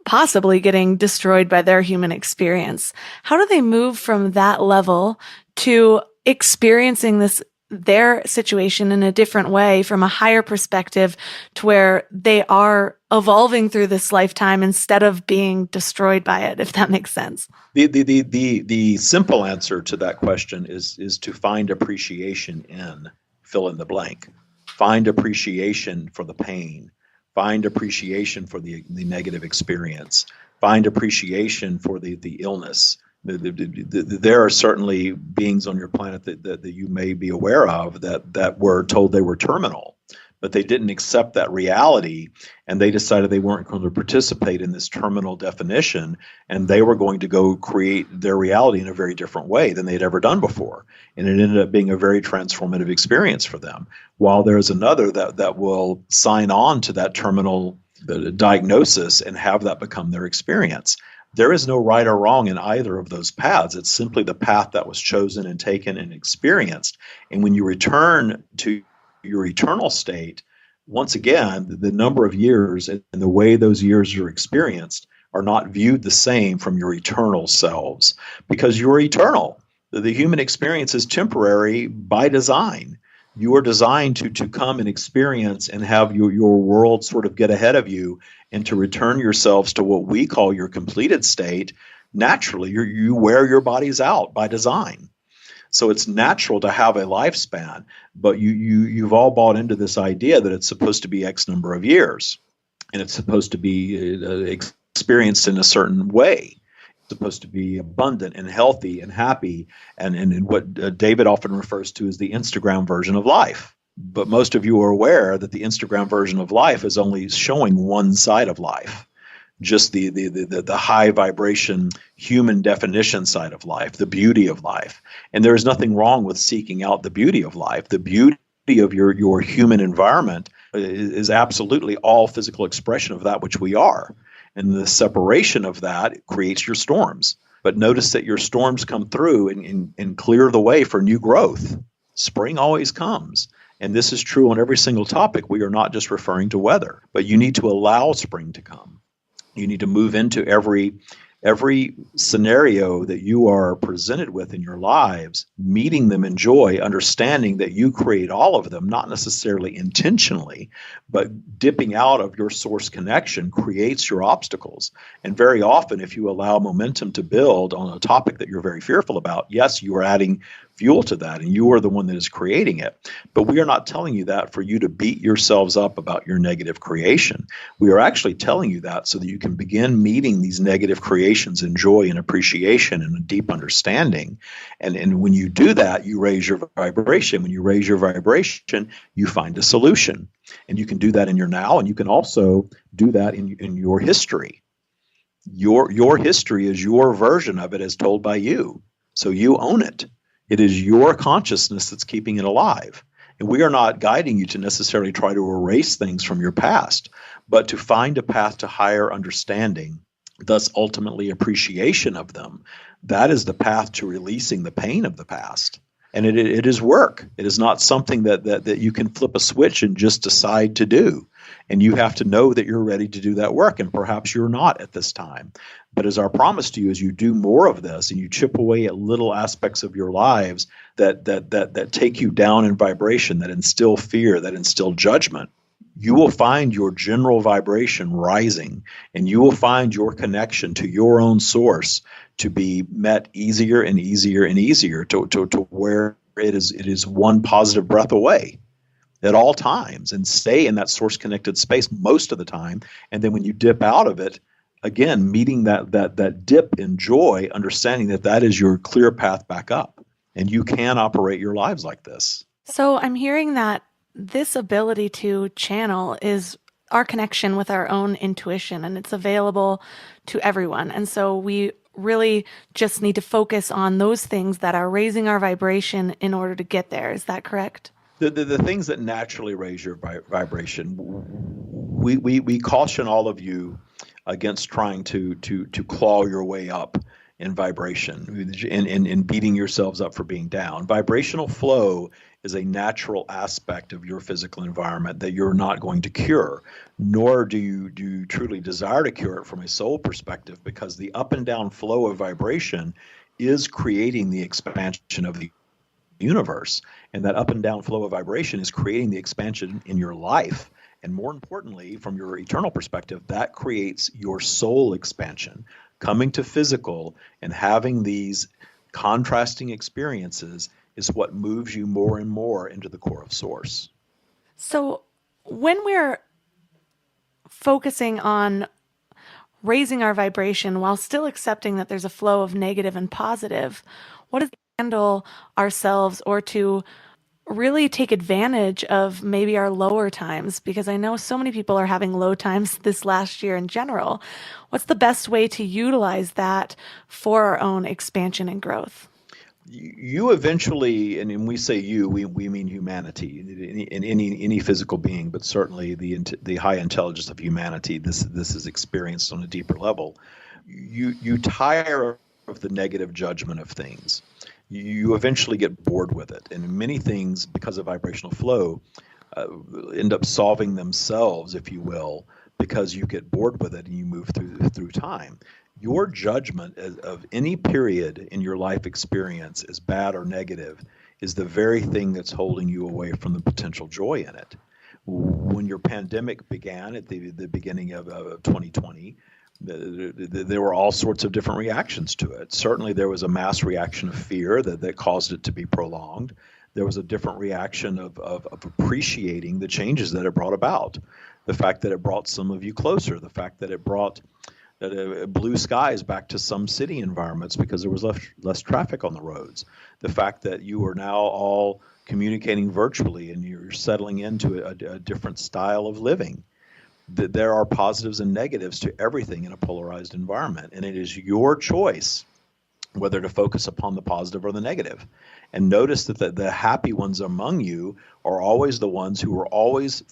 possibly getting destroyed by their human experience. How do they move from that level to experiencing their situation in a different way, from a higher perspective, to where they are evolving through this lifetime instead of being destroyed by it, if that makes sense? The simple answer to that question is to find appreciation in fill in the blank. Find appreciation for the pain. Find appreciation for the negative experience. Find appreciation for the illness. There are certainly beings on your planet that you may be aware of that were told they were terminal, but they didn't accept that reality, and they decided they weren't going to participate in this terminal definition, and they were going to go create their reality in a very different way than they'd ever done before. And it ended up being a very transformative experience for them. While there's another that will sign on to that terminal diagnosis and have that become their experience. There is no right or wrong in either of those paths. It's simply the path that was chosen and taken and experienced. And when you return to your eternal state, once again, the number of years and the way those years are experienced are not viewed the same from your eternal selves, because you're eternal. The human experience is temporary by design. You are designed to come and experience and have your world sort of get ahead of you, and to return yourselves to what we call your completed state. Naturally, you wear your bodies out by design. So it's natural to have a lifespan, but you've all bought into this idea that it's supposed to be X number of years, and it's supposed to be experienced in a certain way. It's supposed to be abundant and healthy and happy, and what David often refers to as the Instagram version of life. But most of you are aware that the Instagram version of life is only showing one side of life. just the high vibration human definition side of life, the beauty of life. And there is nothing wrong with seeking out the beauty of life. The beauty of your human environment is absolutely all physical expression of that which we are. And the separation of that creates your storms. But notice that your storms come through and clear the way for new growth. Spring always comes. And this is true on every single topic. We are not just referring to weather, but you need to allow spring to come. You need to move into every scenario that you are presented with in your lives, meeting them in joy, understanding that you create all of them, not necessarily intentionally, but dipping out of your source connection creates your obstacles. And very often, if you allow momentum to build on a topic that you're very fearful about, yes, you are adding fuel to that, and you are the one that is creating it. But we are not telling you that for you to beat yourselves up about your negative creation. We are actually telling you that so that you can begin meeting these negative creations in joy and appreciation and a deep understanding. And when you do that, you raise your vibration. When you raise your vibration, you find a solution. And you can do that in your now, and you can also do that in your history. Your history is your version of it as told by you. So you own it. It is your consciousness that's keeping it alive. And we are not guiding you to necessarily try to erase things from your past, but to find a path to higher understanding, thus ultimately appreciation of them. That is the path to releasing the pain of the past. And it is work. It is not something that you can flip a switch and just decide to do. And you have to know that you're ready to do that work. And perhaps you're not at this time. But as our promise to you, as you do more of this and you chip away at little aspects of your lives that take you down in vibration, that instill fear, that instill judgment, you will find your general vibration rising, and you will find your connection to your own source to be met easier and easier and easier to where it is one positive breath away at all times, and stay in that source connected space most of the time. And then when you dip out of it, again, meeting that dip in joy, understanding that is your clear path back up, and you can operate your lives like this. So I'm hearing that this ability to channel is our connection with our own intuition, and it's available to everyone. And so we really just need to focus on those things that are raising our vibration in order to get there. Is that correct? The things that naturally raise your vibration, we caution all of you against trying to claw your way up in vibration and beating yourselves up for being down. Vibrational flow is a natural aspect of your physical environment that you're not going to cure, nor do you truly desire to cure it from a soul perspective, because the up and down flow of vibration is creating the expansion of the universe. And that up and down flow of vibration is creating the expansion in your life. And more importantly, from your eternal perspective, that creates your soul expansion. Coming to physical and having these contrasting experiences is what moves you more and more into the core of source. So when we're focusing on raising our vibration while still accepting that there's a flow of negative and positive, what is handle ourselves or to really take advantage of maybe our lower times? Because I know so many people are having low times this last year in general. What's the best way to utilize that for our own expansion and growth? You eventually, and when we say you, we mean humanity, in any physical being, but certainly the high intelligence of humanity. This is experienced on a deeper level. You tire of the negative judgment of things. You eventually get bored with it, and many things, because of vibrational flow, end up solving themselves, if you will, because you get bored with it and you move through time. Your judgment of any period in your life experience, as bad or negative, is the very thing that's holding you away from the potential joy in it. When your pandemic began at the beginning of 2020, there were all sorts of different reactions to it. Certainly there was a mass reaction of fear that caused it to be prolonged. There was a different reaction of appreciating the changes that it brought about. The fact that it brought some of you closer, the fact that it brought blue skies back to some city environments because there was less traffic on the roads. The fact that you are now all communicating virtually and you're settling into a different style of living. There are positives and negatives to everything in a polarized environment, and it is your choice whether to focus upon the positive or the negative. And notice that the happy ones among you are always the ones who are always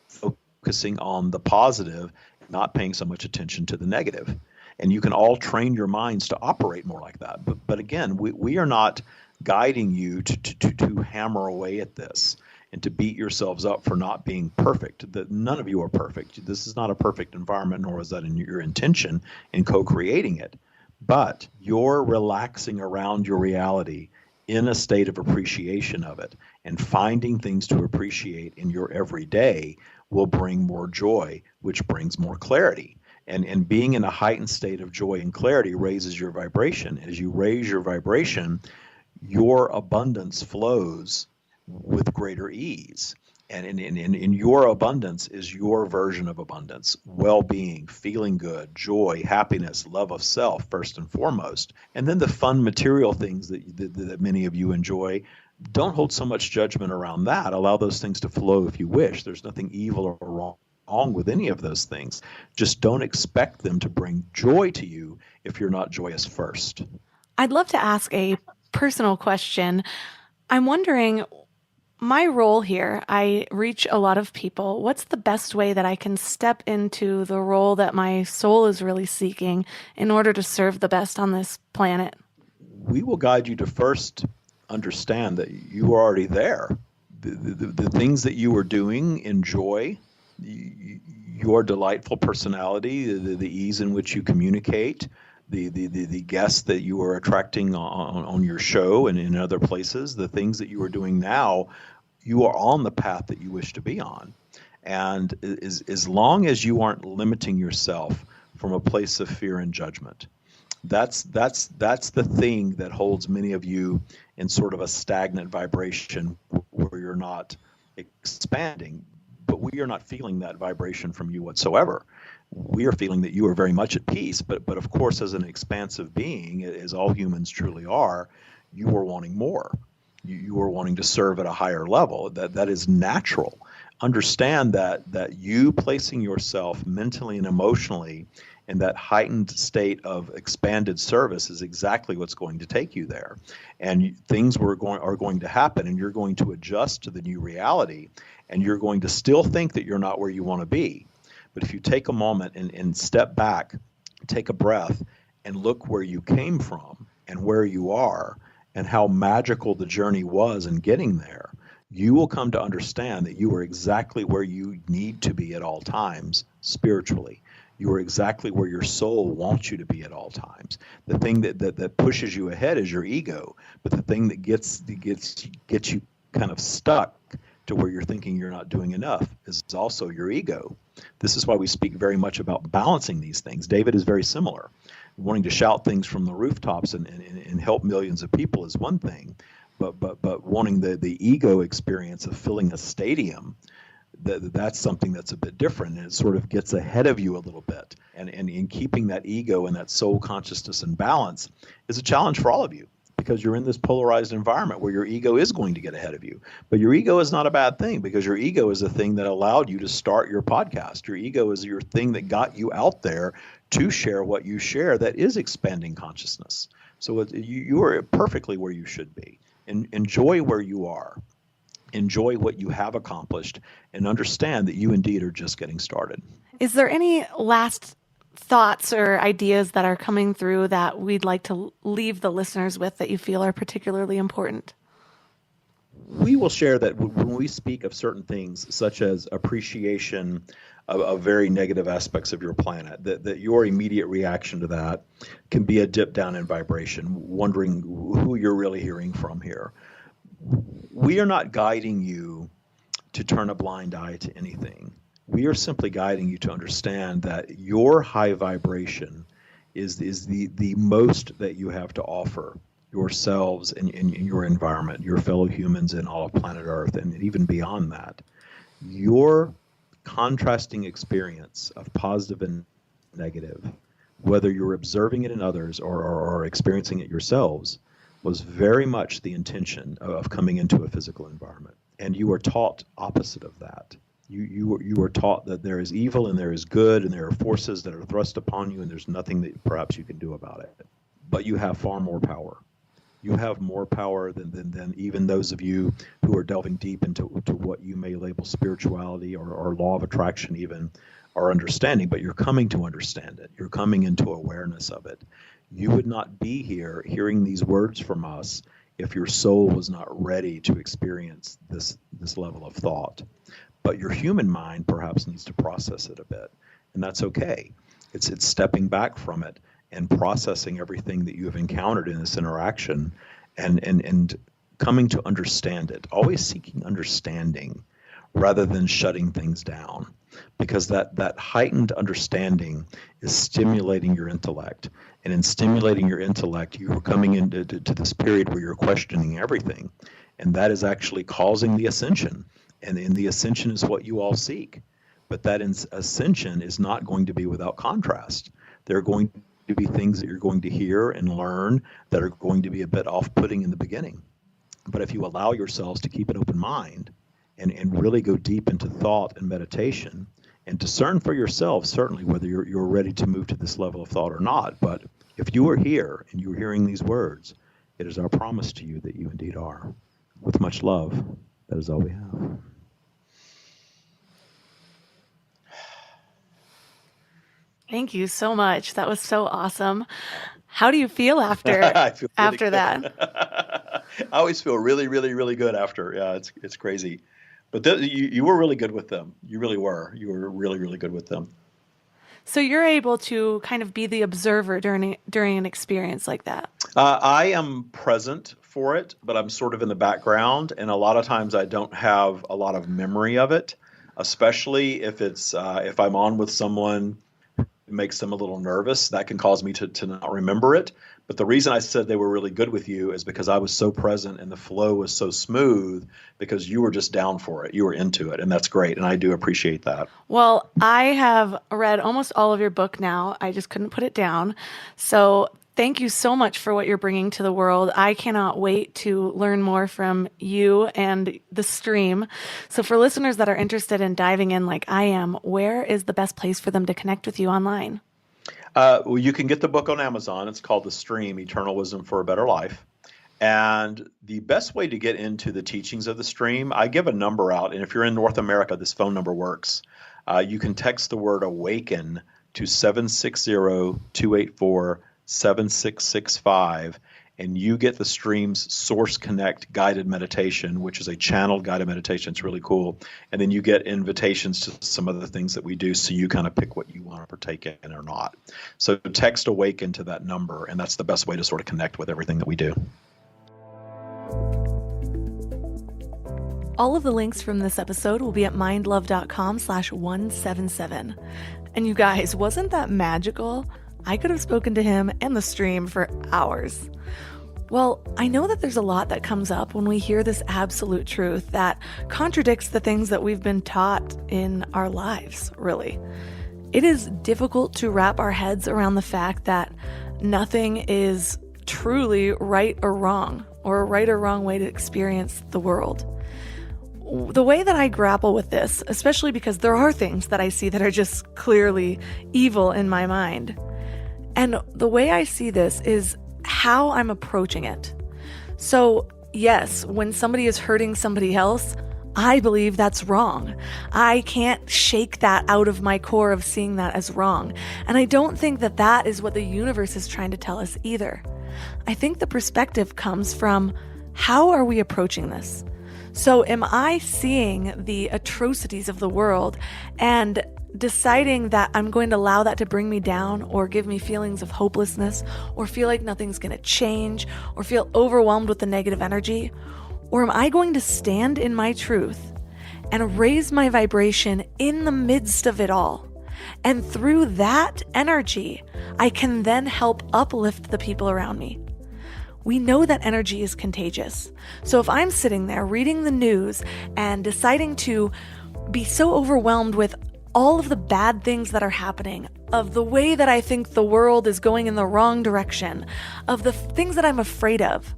focusing on the positive, not paying so much attention to the negative. And you can all train your minds to operate more like that. But again, we are not guiding you to hammer away at this and to beat yourselves up for not being perfect. That none of you are perfect. This is not a perfect environment, nor is that in your intention in co-creating it. But you're relaxing around your reality in a state of appreciation of it, and finding things to appreciate in your everyday will bring more joy, which brings more clarity. And being in a heightened state of joy and clarity raises your vibration. As you raise your vibration, your abundance flows with greater ease. And in your abundance is your version of abundance, well-being, feeling good, joy, happiness, love of self, first and foremost. And then the fun material things that many of you enjoy, don't hold so much judgment around that. Allow those things to flow if you wish. There's nothing evil or wrong with any of those things. Just don't expect them to bring joy to you if you're not joyous first. I'd love to ask a personal question. I'm wondering, my role here, I reach a lot of people. What's the best way that I can step into the role that my soul is really seeking in order to serve the best on this planet? We will guide you to first understand that you are already there. The things that you are doing, enjoy. Your delightful personality, the ease in which you communicate, the guests that you are attracting on your show and in other places, the things that you are doing now, you are on the path that you wish to be on. And as long as you aren't limiting yourself from a place of fear and judgment, that's the thing that holds many of you in sort of a stagnant vibration where you're not expanding. But we are not feeling that vibration from you whatsoever. We are feeling that you are very much at peace, but of course, as an expansive being, as all humans truly are, you are wanting more. You are wanting to serve at a higher level. That is natural. Understand that you placing yourself mentally and emotionally in that heightened state of expanded service is exactly what's going to take you there. And things are going to happen, and you're going to adjust to the new reality, and you're going to still think that you're not where you want to be. But if you take a moment and step back, take a breath, and look where you came from and where you are and how magical the journey was in getting there, you will come to understand that you are exactly where you need to be at all times spiritually. You are exactly where your soul wants you to be at all times. The thing that pushes you ahead is your ego, but the thing that gets you kind of stuck to where you're thinking you're not doing enough is also your ego. This is why we speak very much about balancing these things. David is very similar. Wanting to shout things from the rooftops and help millions of people is one thing, but wanting the ego experience of filling a stadium, that's something that's a bit different, and it sort of gets ahead of you a little bit. And in keeping that ego and that soul consciousness in balance is a challenge for all of you, because you're in this polarized environment where your ego is going to get ahead of you. But your ego is not a bad thing, because your ego is the thing that allowed you to start your podcast. Your ego is your thing that got you out there to share what you share that is expanding consciousness. So you are perfectly where you should be. And enjoy where you are. Enjoy what you have accomplished, and understand that you indeed are just getting started. Is there any last thoughts or ideas that are coming through that we'd like to leave the listeners with that you feel are particularly important? We will share that when we speak of certain things, such as appreciation of very negative aspects of your planet, that your immediate reaction to that can be a dip down in vibration, wondering who you're really hearing from here. We are not guiding you to turn a blind eye to anything. We are simply guiding you to understand that your high vibration is the most that you have to offer yourselves and your environment, your fellow humans and all of planet Earth, and even beyond that. Your contrasting experience of positive and negative, whether you're observing it in others or experiencing it yourselves, was very much the intention of coming into a physical environment. And you are taught opposite of that. You are taught that there is evil and there is good, and there are forces that are thrust upon you, and there's nothing that perhaps you can do about it. But you have far more power. You have more power than even those of you who are delving deep into what you may label spirituality or law of attraction even are understanding, but you're coming to understand it. You're coming into awareness of it. You would not be here hearing these words from us if your soul was not ready to experience this level of thought. But your human mind perhaps needs to process it a bit, and that's okay. It's stepping back from it and processing everything that you have encountered in this interaction and coming to understand it, always seeking understanding rather than shutting things down, because that heightened understanding is stimulating your intellect. And in stimulating your intellect, you are coming into this period where you're questioning everything, and that is actually causing the ascension. And the ascension is what you all seek. But that ascension is not going to be without contrast. There are going to be things that you're going to hear and learn that are going to be a bit off-putting in the beginning. But if you allow yourselves to keep an open mind and really go deep into thought and meditation and discern for yourself, certainly whether you're ready to move to this level of thought or not. But if you are here and you're hearing these words, it is our promise to you that you indeed are. With much love, that is all we have. Thank you so much. That was so awesome. How do you feel after I feel really after good. that? I always feel really, really, really good after. Yeah, it's crazy. But you were really good with them. You really were. You were really, really good with them. So you're able to kind of be the observer during an experience like that. I am present for it, but I'm sort of in the background, and a lot of times I don't have a lot of memory of it, especially if I'm on with someone who makes them a little nervous. That can cause me to not remember it. But the reason I said they were really good with you is because I was so present and the flow was so smooth because you were just down for it. You were into it, and that's great, and I do appreciate that. Well, I have read almost all of your book now. I just couldn't put it down. So thank you so much for what you're bringing to the world. I cannot wait to learn more from you and the stream. So for listeners that are interested in diving in like I am, where is the best place for them to connect with you online? Well, you can get the book on Amazon. It's called The Stream, Eternal Wisdom for a Better Life. And the best way to get into the teachings of the stream, I give a number out. And if you're in North America, this phone number works. You can text the word AWAKEN to 760-284-7665. And you get the stream's Source Connect guided meditation, which is a channeled guided meditation. It's really cool. And then you get invitations to some of the things that we do, so you kind of pick what you want to partake in or not. So text AWAKEN to that number, and that's the best way to sort of connect with everything that we do. All of the links from this episode will be at mindlove.com/177. And you guys, wasn't that magical? I could have spoken to him and the stream for hours. Well, I know that there's a lot that comes up when we hear this absolute truth that contradicts the things that we've been taught in our lives, really. It is difficult to wrap our heads around the fact that nothing is truly right or wrong, or a right or wrong way to experience the world. The way that I grapple with this, especially because there are things that I see that are just clearly evil in my mind, and the way I see this is how I'm approaching it. So, yes, when somebody is hurting somebody else, I believe that's wrong. I can't shake that out of my core of seeing that as wrong. And I don't think that that is what the universe is trying to tell us either. I think the perspective comes from, how are we approaching this? So am I seeing the atrocities of the world and deciding that I'm going to allow that to bring me down or give me feelings of hopelessness or feel like nothing's going to change or feel overwhelmed with the negative energy? Or am I going to stand in my truth and raise my vibration in the midst of it all? And through that energy, I can then help uplift the people around me. We know that energy is contagious. So if I'm sitting there reading the news and deciding to be so overwhelmed with all of the bad things that are happening, of the way that I think the world is going in the wrong direction, of the things that I'm afraid of,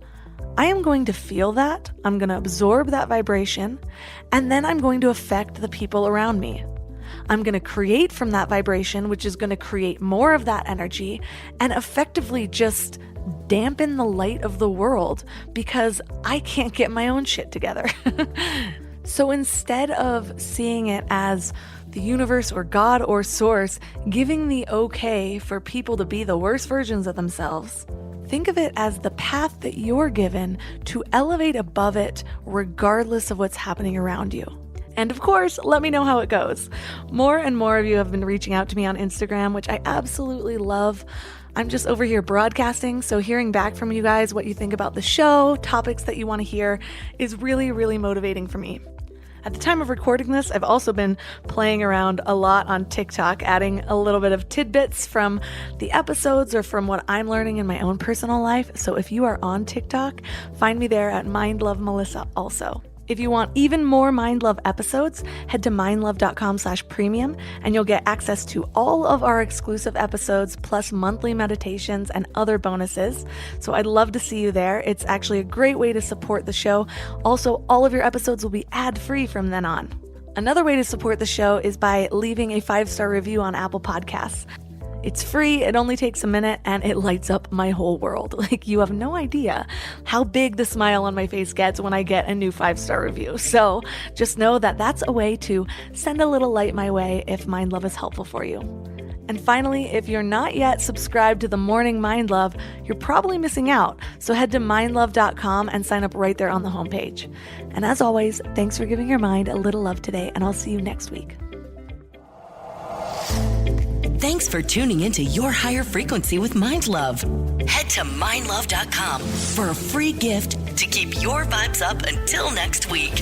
I am going to feel that, I'm going to absorb that vibration, and then I'm going to affect the people around me. I'm going to create from that vibration, which is going to create more of that energy and effectively just dampen the light of the world because I can't get my own shit together. So instead of seeing it as the universe or God or source giving the okay for people to be the worst versions of themselves, think of it as the path that you're given to elevate above it regardless of what's happening around you. And of course, let me know how it goes. More and more of you have been reaching out to me on Instagram, which I absolutely love. I'm just over here broadcasting, so hearing back from you guys what you think about the show, topics that you want to hear, is really, really motivating for me. At the time of recording this, I've also been playing around a lot on TikTok, adding a little bit of tidbits from the episodes or from what I'm learning in my own personal life. So if you are on TikTok, find me there at MindLoveMelissa also. If you want even more Mind Love episodes, head to mindlove.com/premium and you'll get access to all of our exclusive episodes plus monthly meditations and other bonuses. So I'd love to see you there. It's actually a great way to support the show. Also, all of your episodes will be ad-free from then on. Another way to support the show is by leaving a 5-star review on Apple Podcasts. It's free, it only takes a minute, and it lights up my whole world. Like, you have no idea how big the smile on my face gets when I get a new 5-star review. So just know that that's a way to send a little light my way if Mind Love is helpful for you. And finally, if you're not yet subscribed to the Morning Mind Love, you're probably missing out. So head to mindlove.com and sign up right there on the homepage. And as always, thanks for giving your mind a little love today, and I'll see you next week. Thanks for tuning into Your Higher Frequency with Mind Love. Head to mindlove.com for a free gift to keep your vibes up until next week.